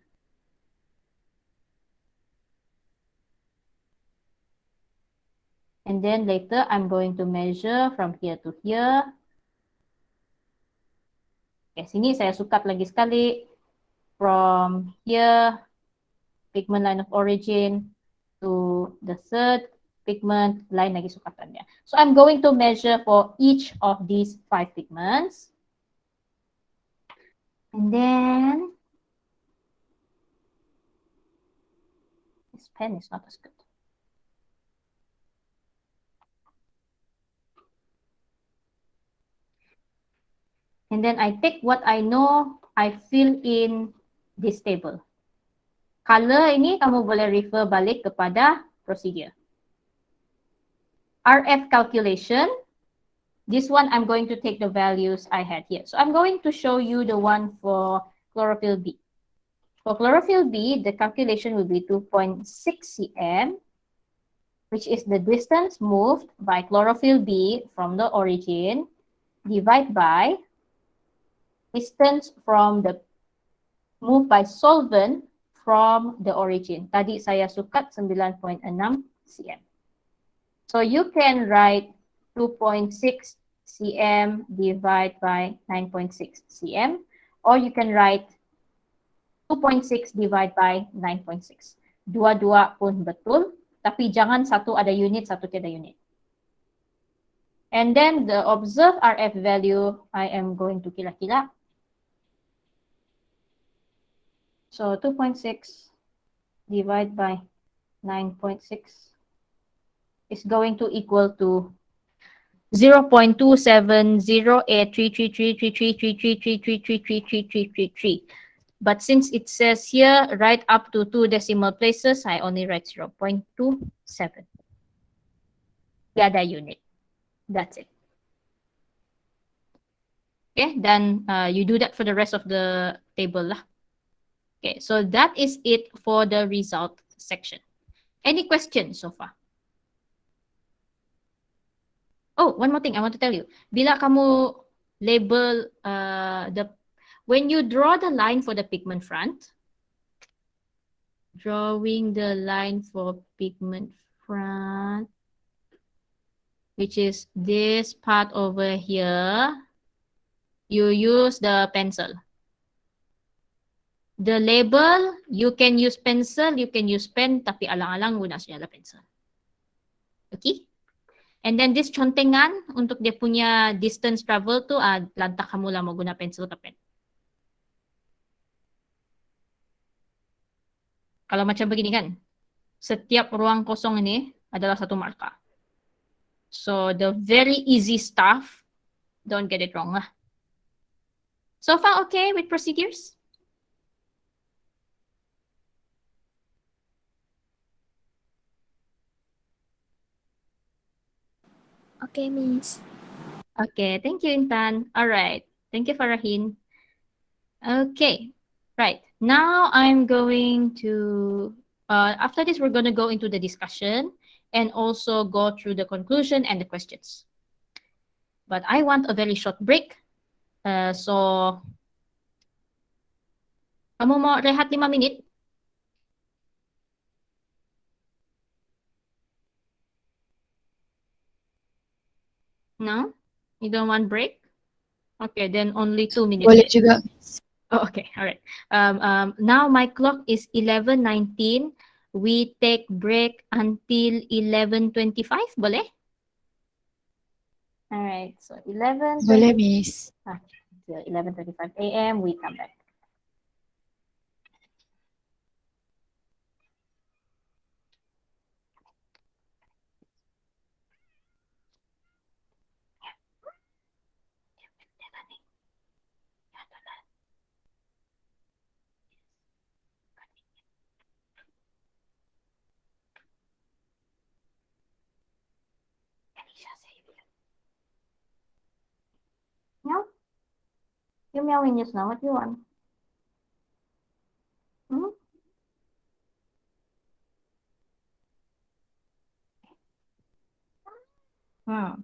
And then later I'm going to measure from here to here. Okay, sini saya sukat lagi sekali. From here, pigment line of origin to the third pigment line lagi sukatannya. So I'm going to measure for each of these 5 pigments. And then this pen is not as good. And then I take what I know, I fill in this table. Color ini kamu boleh refer balik kepada procedure. RF calculation, this one I'm going to take the values I had here. So I'm going to show you the one for chlorophyll B. For chlorophyll B, the calculation will be 2.6 cm, which is the distance moved by chlorophyll B from the origin, divided by distance from the moved by solvent from the origin. Tadi saya sukat 9.6 cm. So you can write 2.6 cm divided by 9.6 cm, or you can write 2.6 divided by 9.6. Dua-dua pun betul, tapi jangan satu ada unit, satu tiada unit. And then the observed RF value, I am going to kila-kila. So 2.6 divided by 9.6 is going to equal to 0.2708333333333333333. But since it says here right up to 2 decimal places, I only write 0.27. Tiada unit. That's it. Okay, then you do that for the rest of the table lah. Okay, so that is it for the result section. Any questions so far? Oh, one more thing I want to tell you. Bila kamu label when you draw the line for the pigment front, drawing the line for pigment front, which is this part over here, you use the pencil. The label, you can use pencil, you can use pen, tapi alang-alang guna saja pencil. Okay? And then this contengan untuk dia punya distance travel tu, lantak kamu lah mau guna pencil atau pen. Kalau macam begini kan, setiap ruang kosong ini adalah satu markah. So the very easy stuff, don't get it wrong lah. So far okay with procedures? Okay, Miss. Okay, thank you, Intan. All right, thank you, Farahin. Okay, right. Now I'm going to, after this, we're going to go into the discussion and also go through the conclusion and the questions. But I want a very short break. So, kamu mau rehat 5 minit? No? You don't want break? Okay, then only 2 minutes. Boleh juga. Oh, okay, all right. Now my clock is 11:19. We take break until 11:25, boleh? All right, so 11. Boleh, Miss. Okay. until 11:35 a.m. We come back. Meow. You're meowing just now. What do you want? Hmm? Hmm.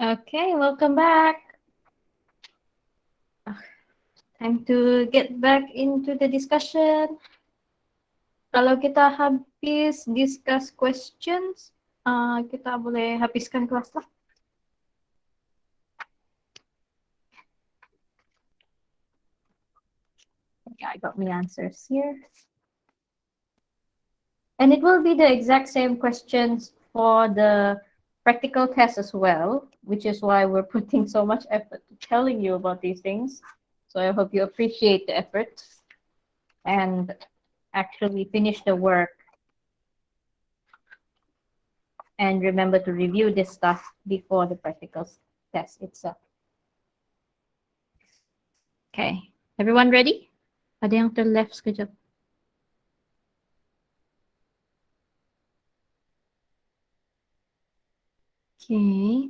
Okay, welcome back. Time to get back into the discussion. Kalau kita habis discuss questions, kita boleh habiskan kelas lah. Okay, I got my answers here. And it will be the exact same questions for the practical test as well, which is why we're putting so much effort to telling you about these things. So I hope you appreciate the effort and actually finish the work. And remember to review this stuff before the practical test itself. Okay, everyone ready? Ada yang terleft sekejap. Okay.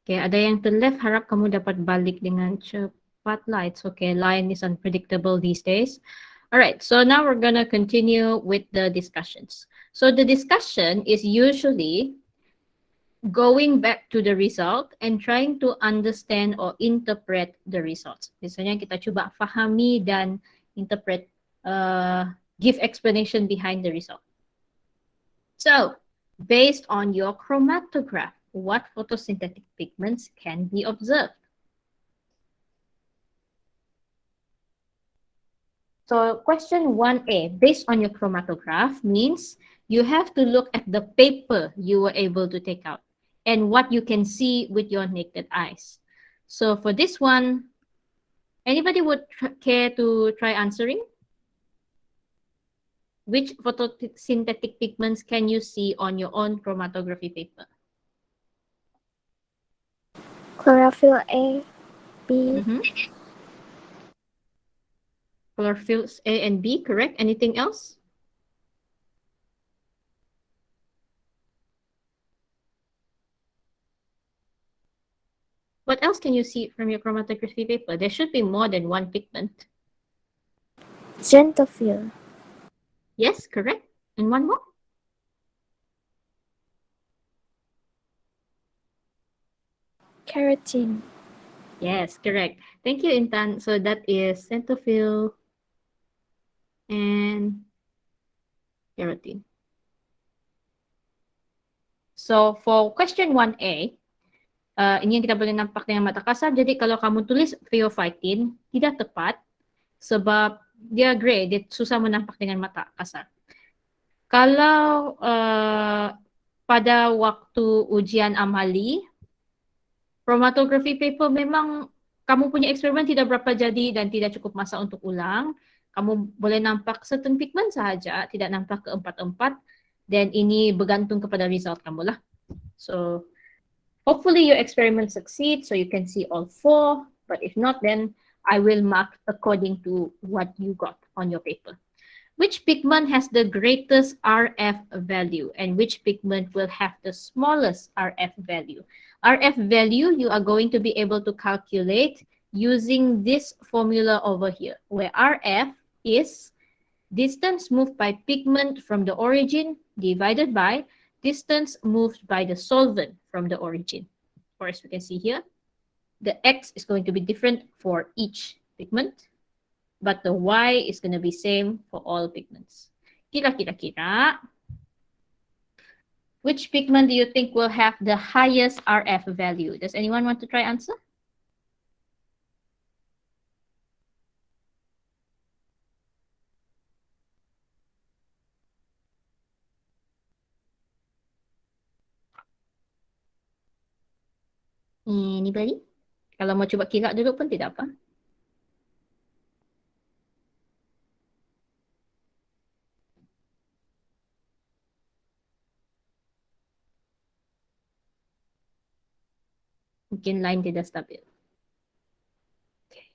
Okay, ada yang terleft, harap kamu dapat balik dengan cepat lah. It's okay, line is unpredictable these days. Alright, so now we're gonna continue with the discussions. So the discussion is usually going back to the result and trying to understand or interpret the results. Biasanya kita cuba fahami dan interpret, give explanation behind the result. So, based on your chromatograph, what photosynthetic pigments can be observed? So question 1A, based on your chromatograph means you have to look at the paper you were able to take out and what you can see with your naked eyes. So for this one, anybody would care to try answering? Which photosynthetic pigments can you see on your own chromatography paper? Chlorophyll A, B, Chlorophylls A and B, correct? Anything else? What else can you see from your chromatography paper? There should be more than one pigment. xanthophyll, Yes, correct. And one more? keratin, Yes, correct. Thank you, Intan. So that is xanthophyll and keratin. So for question 1A, ini yang kita boleh nampak dengan mata kasar. Jadi kalau kamu tulis pheophytin, tidak tepat sebab dia grey, dia susah menampak dengan mata kasar. Kalau pada waktu ujian amali, chromatography paper memang kamu punya eksperimen tidak berapa jadi dan tidak cukup masa untuk ulang. Kamu boleh nampak certain pigment sahaja, tidak nampak keempat-empat, dan ini bergantung kepada result kamu lah. So hopefully your experiment succeeds so you can see all four, but if not, then I will mark according to what you got on your paper. Which pigment has the greatest RF value and which pigment will have the smallest RF value? RF value you are going to be able to calculate using this formula over here, where RF is distance moved by pigment from the origin divided by distance moved by the solvent from the origin. Or as we can see here, the X is going to be different for each pigment, but the Y is going to be same for all pigments. Kira-kira, which pigment do you think will have the highest RF value? Does anyone want to try answer? Anybody? Kalau mau coba kira dulu pun tidak apa. Mungkin line tidak stabil. Okay.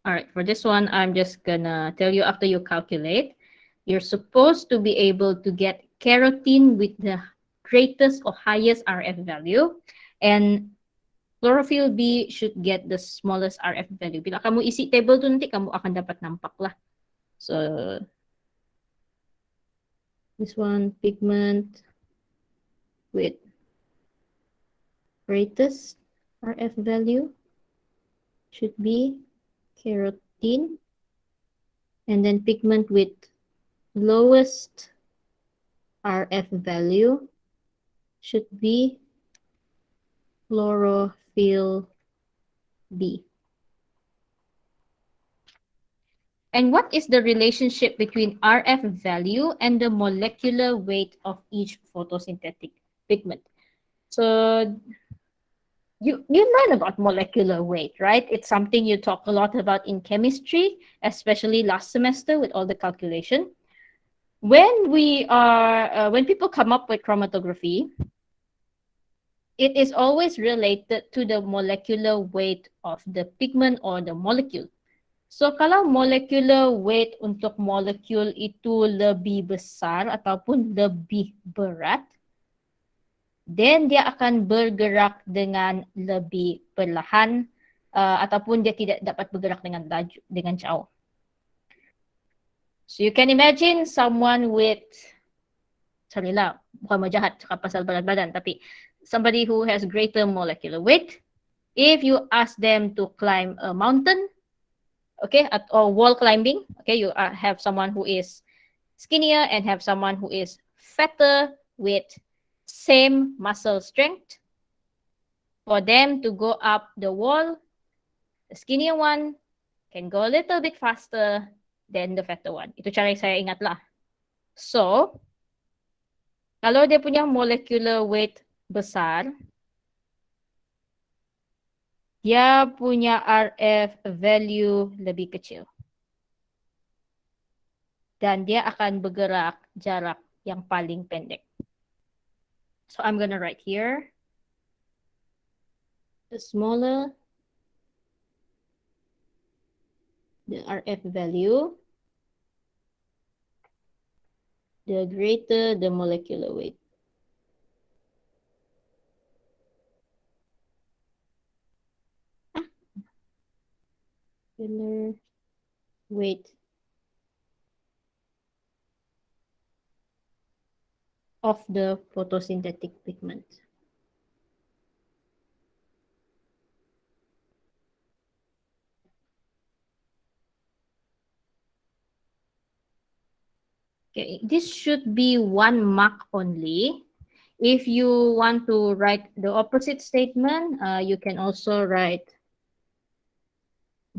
Alright, for this one, I'm just gonna tell you after you calculate, you're supposed to be able to get keratin with the greatest or highest RF value, and chlorophyll B should get the smallest RF value. Bila kamu isi table tu nanti, kamu akan dapat nampak lah. So, this one, pigment with greatest RF value should be carotene, and then pigment with lowest RF value should be chlorophyll B. And what is the relationship between RF value and the molecular weight of each photosynthetic pigment? So you learn about molecular weight, right? It's something you talk a lot about in chemistry, especially last semester with all the calculation. When people come up with chromatography, it is always related to the molecular weight of the pigment or the molecule. So kalau molecular weight untuk molekul itu lebih besar ataupun lebih berat, then dia akan bergerak dengan lebih perlahan ataupun dia tidak dapat bergerak dengan laju, dengan jauh. So you can imagine someone with, sorry lah, bukan mau jahat cakap pasal berat badan, tapi somebody who has greater molecular weight, if you ask them to climb a mountain, okay, or wall climbing, okay, you have someone who is skinnier and have someone who is fatter with same muscle strength. For them to go up the wall, the skinnier one can go a little bit faster than the fatter one. Itu cara saya ingat lah. So, kalau dia punya molecular weight besar, dia punya RF value lebih kecil. Dan dia akan bergerak jarak yang paling pendek. So I'm going to write here, the smaller the RF value, the greater the molecular weight. Molecular weight of the photosynthetic pigment. Okay, this should be 1 mark only. If you want to write the opposite statement, you can also write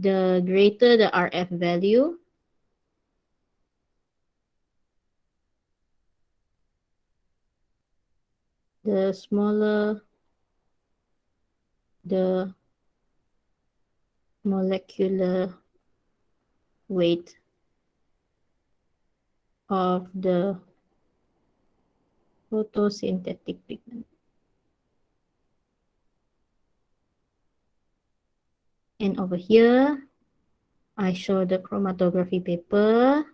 the greater the RF value, the smaller the molecular weight of the photosynthetic pigment. And over here, I show the chromatography paper.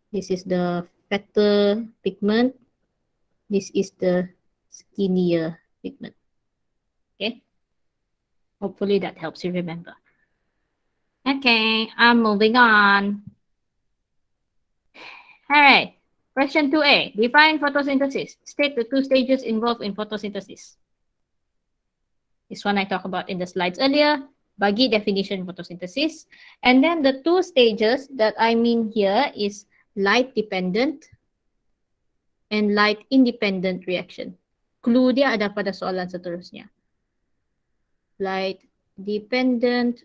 This is the fatter pigment. This is the skinnier pigment. Okay. Hopefully that helps you remember. Okay, I'm moving on. All right. Question 2A. Define photosynthesis. State the 2 stages involved in photosynthesis. This one I talked about in the slides earlier. Bagi definition photosynthesis. And then the 2 stages that I mean here is light dependent and light independent reaction. Clue dia ada pada soalan seterusnya. Light dependent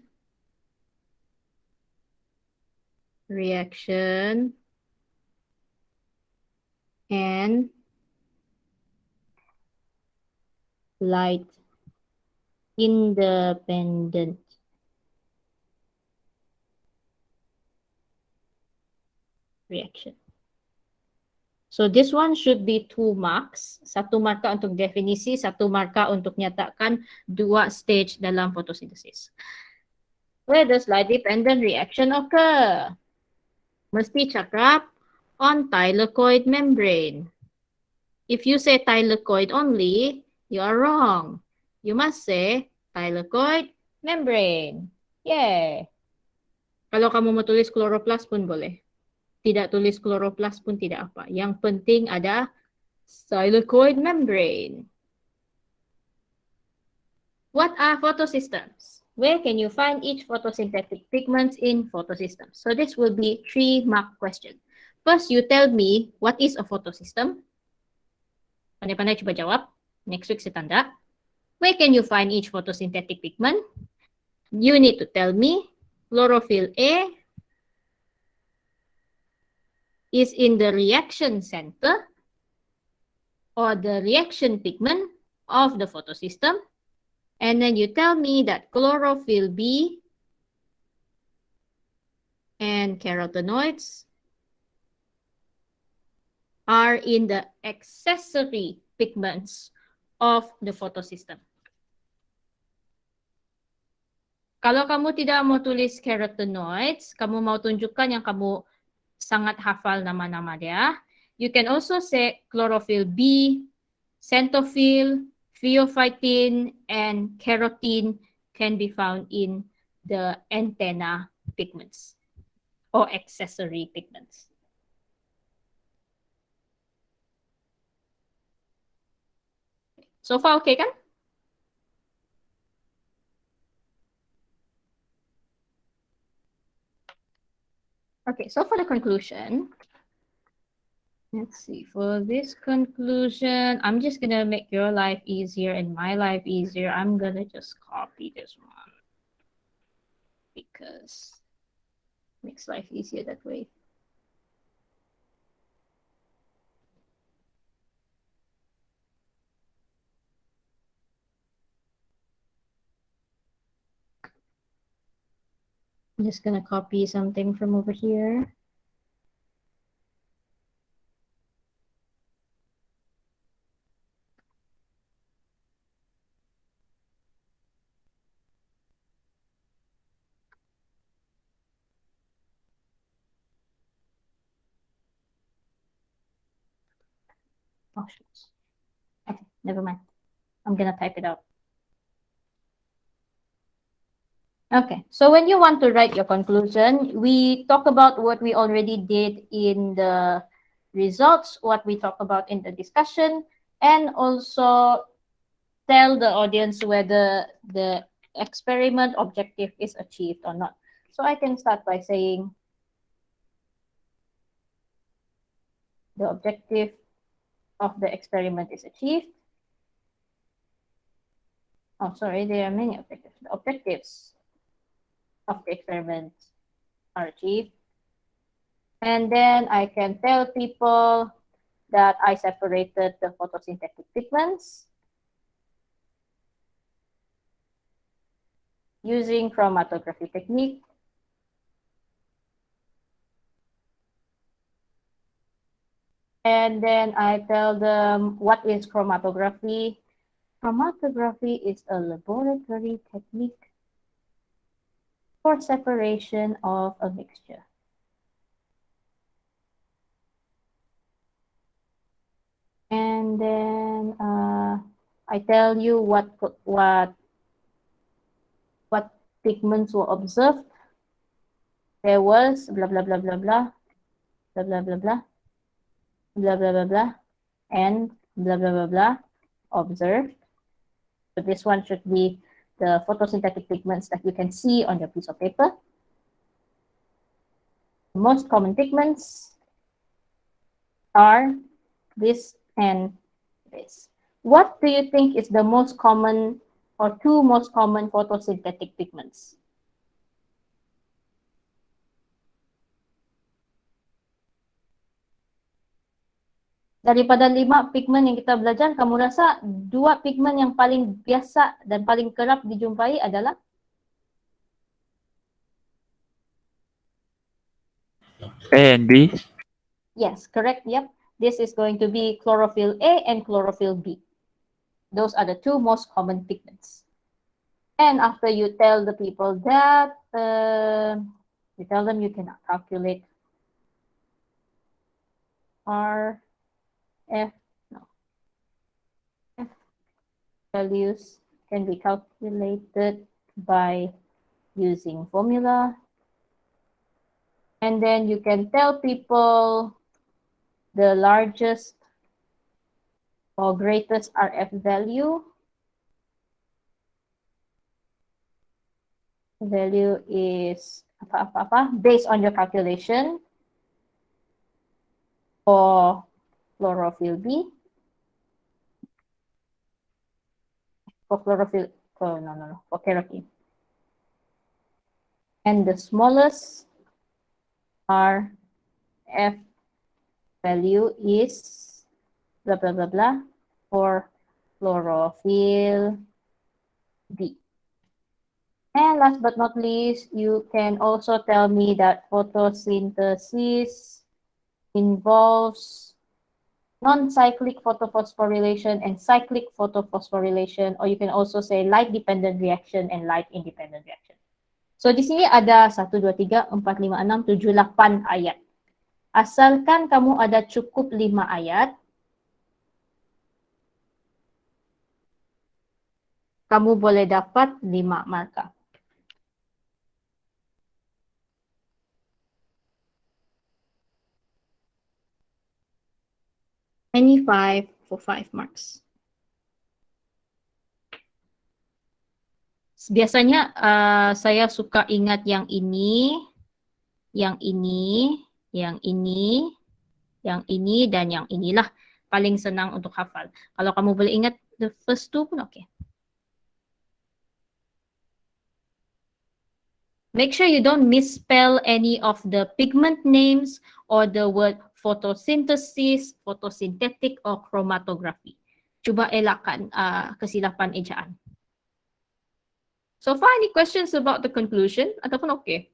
reaction and light independent reaction. So this one should be 2 marks. 1 marka untuk definisi, 1 marka untuk nyatakan 2 stage dalam photosynthesis. Where does light dependent reaction occur? Mesti cakap on thylakoid membrane. If you say thylakoid only, you are wrong. You must say thylakoid membrane. Yay! Kalau kamu mau tulis chloroplast pun boleh. Tidak tulis chloroplast pun tidak apa. Yang penting ada thylakoid membrane. What are photosystems? Where can you find each photosynthetic pigment in photosystems? So this will be 3-mark question. First, you tell me what is a photosystem. Pandai-pandai cuba jawab. Next week saya tanda. Where can you find each photosynthetic pigment? You need to tell me chlorophyll A is in the reaction center or the reaction pigment of the photosystem. And then you tell me that chlorophyll B and carotenoids are in the accessory pigments of the photosystem. Kalau kamu tidak mau tulis carotenoids, kamu mau tunjukkan yang kamu sangat hafal nama-nama dia, you can also say chlorophyll B, xanthophyll, pheophytin, and carotene can be found in the antenna pigments or accessory pigments. So far okay kan? Okay, so for the conclusion, let's see, for this conclusion, I'm just gonna make your life easier and my life easier. I'm gonna just copy this one because it makes life easier that way. I'm just gonna copy something from over here. Oh, shit. Okay, never mind. I'm gonna type it out. Okay, so when you want to write your conclusion, we talk about what we already did in the results, what we talk about in the discussion, and also tell the audience whether the experiment objective is achieved or not. So I can start by saying the objective of the experiment is achieved. Oh, sorry, there are many objectives. The objectives of the experiment are achieved. And then I can tell people that I separated the photosynthetic pigments using chromatography technique. And then I tell them what is chromatography. Chromatography is a laboratory technique for separation of a mixture. And then I tell you what pigments were observed. There was blah blah blah blah blah blah blah blah blah blah blah blah blah and blah blah blah blah observed. So this one should be the photosynthetic pigments that you can see on your piece of paper. The most common pigments are this and this. What do you think is the most common or two most common photosynthetic pigments? Daripada 5 pigmen yang kita belajar, kamu rasa 2 pigmen yang paling biasa dan paling kerap dijumpai adalah? A and B? Yes, correct. Yep. This is going to be chlorophyll A and chlorophyll B. Those are the 2 most common pigments. And after you tell the people that, you tell them you cannot calculate R, F, no. F values can be calculated by using formula. And then you can tell people the largest or greatest RF value value is based on your calculation for chlorophyll B. For chlorophyll, for keratin. And the smallest R F value is blah blah blah blah for chlorophyll B. And last but not least, you can also tell me that photosynthesis involves non-cyclic photophosphorylation and cyclic photophosphorylation, or you can also say light-dependent reaction and light-independent reaction. So di sini ada 1, 2, 3, 4, 5, 6, 7, 8 ayat. Asalkan kamu ada cukup 5 ayat, kamu boleh dapat 5 markah. Any 5 for 5 marks. Biasanya saya suka ingat yang ini, yang ini, yang ini, yang ini, dan yang inilah paling senang untuk hafal. Kalau kamu boleh ingat the first two pun okay. Make sure you don't misspell any of the pigment names or the word photosynthesis, photosynthetic, or chromatography. Cuba elakkan kesilapan ejaan. So far, any questions about the conclusion? Ataupun okay?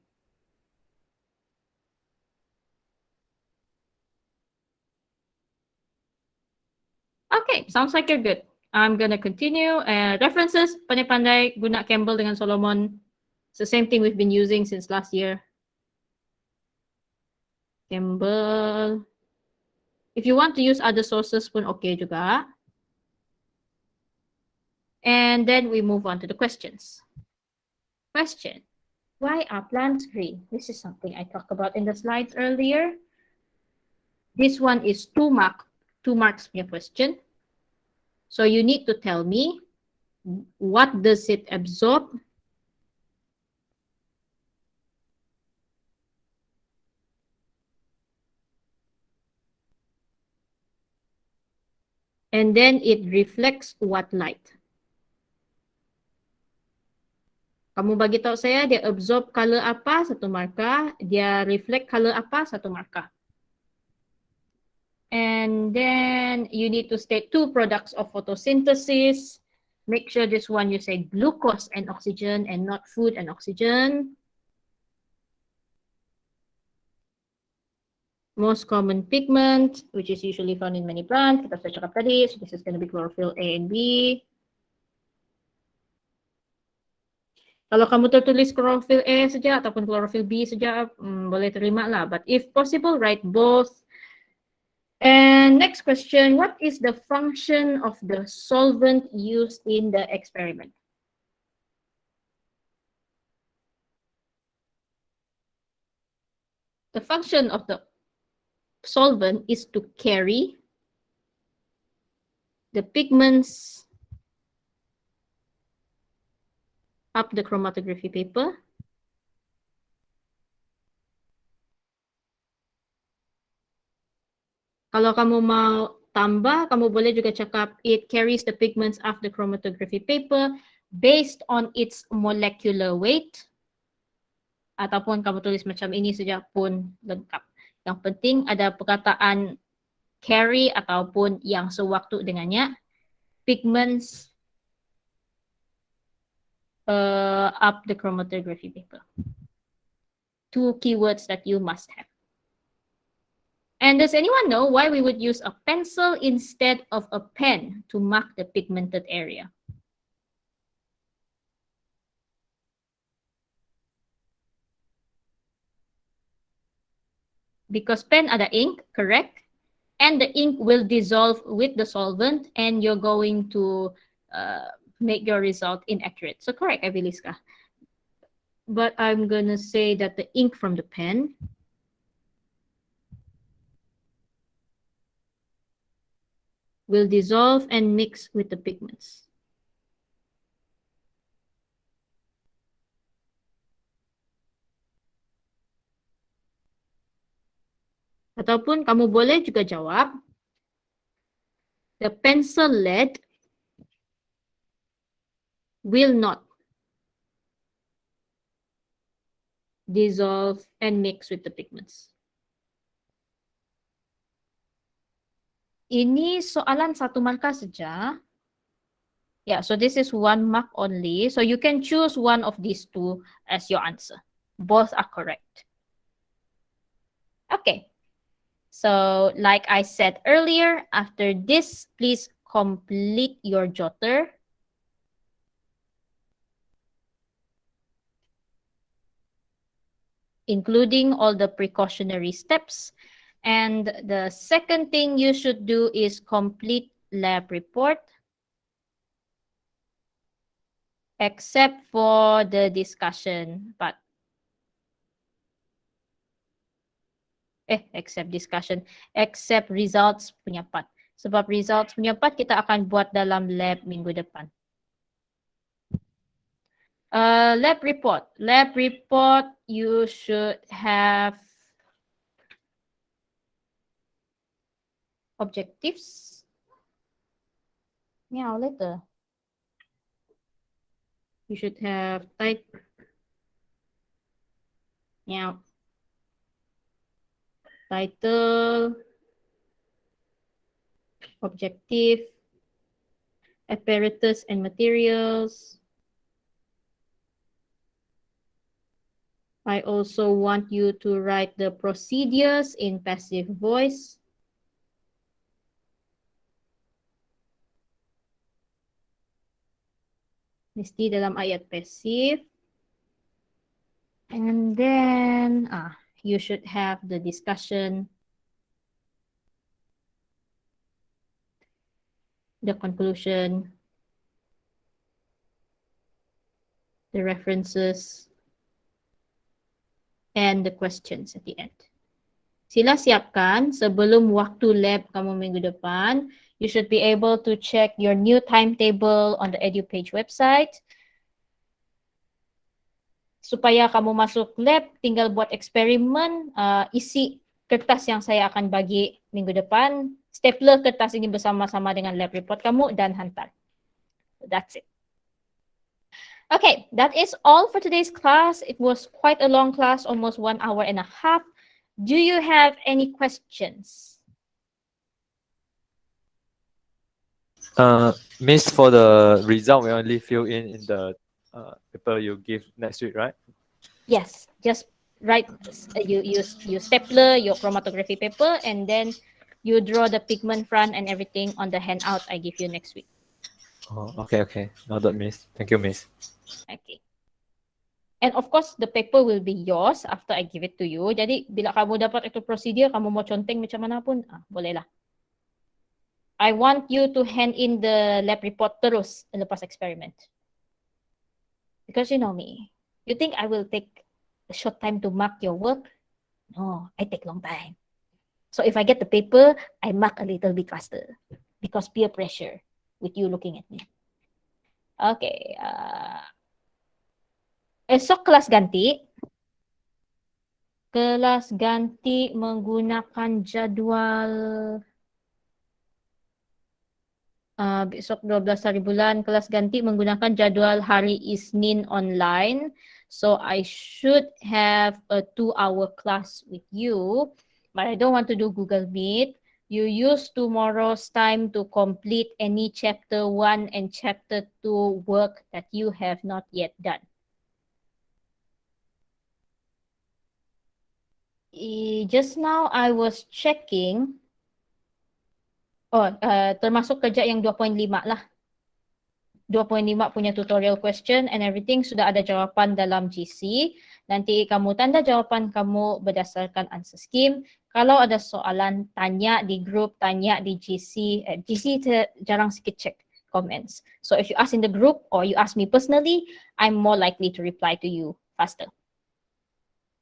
Okay, sounds like you're good. I'm gonna continue. References, pandai-pandai guna Campbell dengan Solomon. It's the same thing we've been using since last year. Campbell. If you want to use other sources pun okay juga. And then we move on to the questions. Question. Why are plants green? This is something I talked about in the slides earlier. This one is 2 marks punya question. So you need to tell me what does it absorb? And then it reflects what light? Kamu bagi tahu saya dia absorb color apa, 1 markah, dia reflect color apa, 1 markah. And then you need to state 2 products of photosynthesis. Make sure this one you say glucose and oxygen and not food and oxygen. Most common pigment, which is usually found in many plants. Kita sudah cakap tadi, so this is going to be chlorophyll A and B. Kalau kamu tertulis chlorophyll A saja ataupun chlorophyll B saja, boleh terima lah. But if possible, write both. And next question, what is the function of the solvent used in the experiment? The function of the solvent is to carry the pigments up the chromatography paper. Kalau kamu mau tambah, kamu boleh juga cakap it carries the pigments up the chromatography paper based on its molecular weight. Ataupun kamu tulis macam ini saja pun lengkap. Yang penting ada perkataan carry ataupun yang sewaktu dengannya. Pigments up the chromatography paper. 2 keywords that you must have. And does anyone know why we would use a pencil instead of a pen to mark the pigmented area? Because pen ada ink, correct? And the ink will dissolve with the solvent and you're going to make your result inaccurate. So correct, Eveliska. But I'm gonna say that the ink from the pen will dissolve and mix with the pigments. Ataupun kamu boleh juga jawab, the pencil lead will not dissolve and mix with the pigments. Ini soalan 1 markah saja. Yeah, so this is 1 mark only. So you can choose one of these two as your answer. Both are correct. Okay. So like I said earlier, after this, please complete your jotter. Including all the precautionary steps. And the second thing you should do is complete lab report, except for the discussion part. Except discussion, except results punya part. Sebab results punya part kita akan buat dalam lab minggu depan. Lab report. Lab report, you should have objectives. Yeah, later. You should have type. Yeah. Title, objective, apparatus and materials. I also want you to write the procedures in passive voice. Mesti dalam ayat pasif. And then you should have the discussion, the conclusion, the references, and the questions at the end. Sila siapkan sebelum waktu lab kamu minggu depan. You should be able to check your new timetable on the EduPage website. Supaya kamu masuk lab, tinggal buat eksperimen, isi kertas yang saya akan bagi minggu depan, stapler kertas ini bersama-sama dengan lab report kamu dan hantar. That's it. Okay, that is all for today's class. It was quite a long class, almost 1 hour and a half. Do you have any questions? Miss, for the result, we only fill in the paper you give next week, right? Yes, just write, you stapler your chromatography paper and then you draw the pigment front and everything on the handout I give you next week. Oh, okay. Noted, Miss. Thank you, Miss. Okay. And of course, the paper will be yours after I give it to you. Jadi, bila kamu dapat itu procedure, kamu mau conteng macam mana pun, boleh lah. I want you to hand in the lab report terus lepas experiment. Because you know me. You think I will take a short time to mark your work? No, I take long time. So if I get the paper, I mark a little bit faster. Because peer pressure with you looking at me. Okay. Esok kelas ganti. Kelas ganti menggunakan jadwal besok 12 hari bulan. Kelas ganti menggunakan jadwal hari Isnin online. So I should have a 2-hour class with you. But I don't want to do Google Meet. You use tomorrow's time to complete any chapter 1 and chapter 2 work that you have not yet done. Just now I was checking. Termasuk kerja yang 2.5 lah. 2.5 punya tutorial question and everything sudah ada jawapan dalam GC. Nanti kamu tanda jawapan kamu berdasarkan answer scheme. Kalau ada soalan, tanya di group, tanya di GC. GC jarang sikit check comments. So if you ask in the group or you ask me personally, I'm more likely to reply to you faster.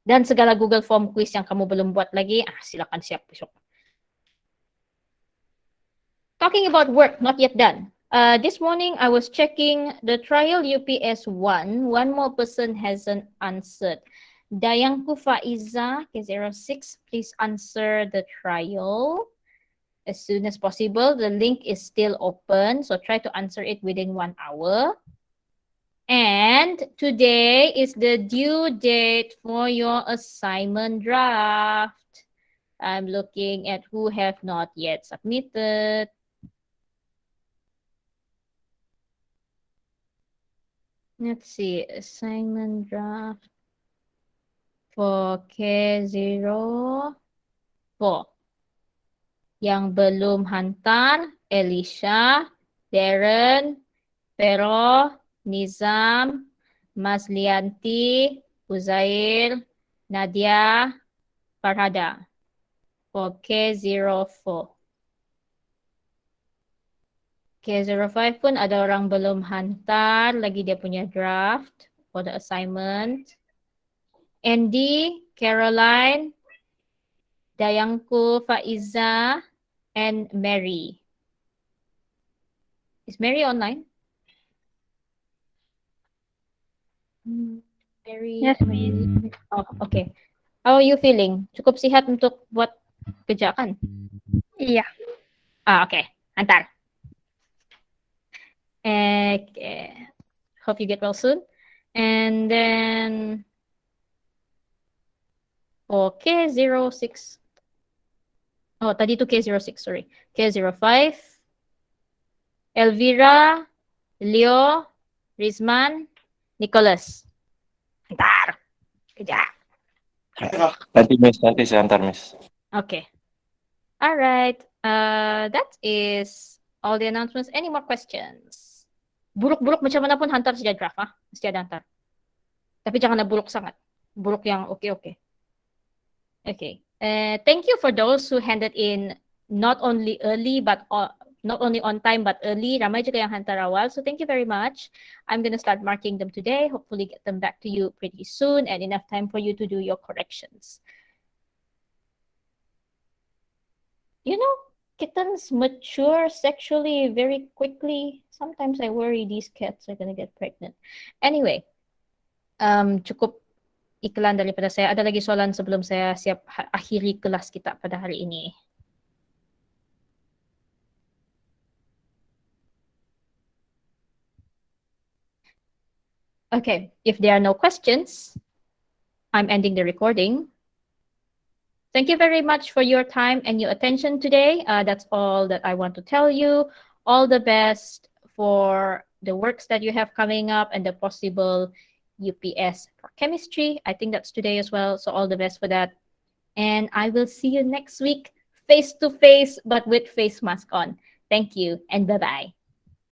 Dan segala Google Form quiz yang kamu belum buat lagi, silakan siap besok. Talking about work not yet done. This morning I was checking the trial UPS 1. One more person hasn't answered. Dayanku Faiza, K06, please answer the trial as soon as possible. The link is still open, so try to answer it within 1 hour. And today is the due date for your assignment draft. I'm looking at who have not yet submitted. Let's see, assignment draft for K04. Yang belum hantar, Elisha, Darren, Pero, Nizam, Maslianti, Uzair, Nadia, Farhada. For K04. K05 pun ada orang belum hantar lagi dia punya draft for the assignment. Andy, Caroline, Dayangku, Faiza, and Mary. Is Mary online? Mary. Yes, Miss. Oh, okay. How are you feeling? Cukup sihat untuk buat kerja kan? Iya. Okay. Hantar. Okay. Hope you get well soon. And then for K06. Oh, tadi itu K06, sorry. K05. Elvira, Leo, Rizman, Nicholas. Hantar. Kerja. Nanti Miss, nanti saya antar Miss. Okay. All right. That is all the announcements. Any more questions? Buruk-buruk macam mana pun hantar saja draft, ah. Mesti ada hantar. Tapi jangan buruk sangat. Buruk yang okay. Okay. Thank you for those who handed in not only early but not only on time but early. Ramai juga yang hantar awal. So thank you very much. I'm going to start marking them today. Hopefully get them back to you pretty soon and enough time for you to do your corrections. You know, kittens mature sexually very quickly. Sometimes I worry these cats are going to get pregnant. Anyway, cukup iklan daripada saya. Ada lagi soalan sebelum saya siap akhiri kelas kita pada hari ini. Okay, if there are no questions, I'm ending the recording. Thank you very much for your time and your attention today. That's all that I want to tell you. All the best for the works that you have coming up and the possible UPS for chemistry. I think that's today as well. So all the best for that. And I will see you next week face to face, but with face mask on. Thank you and bye-bye.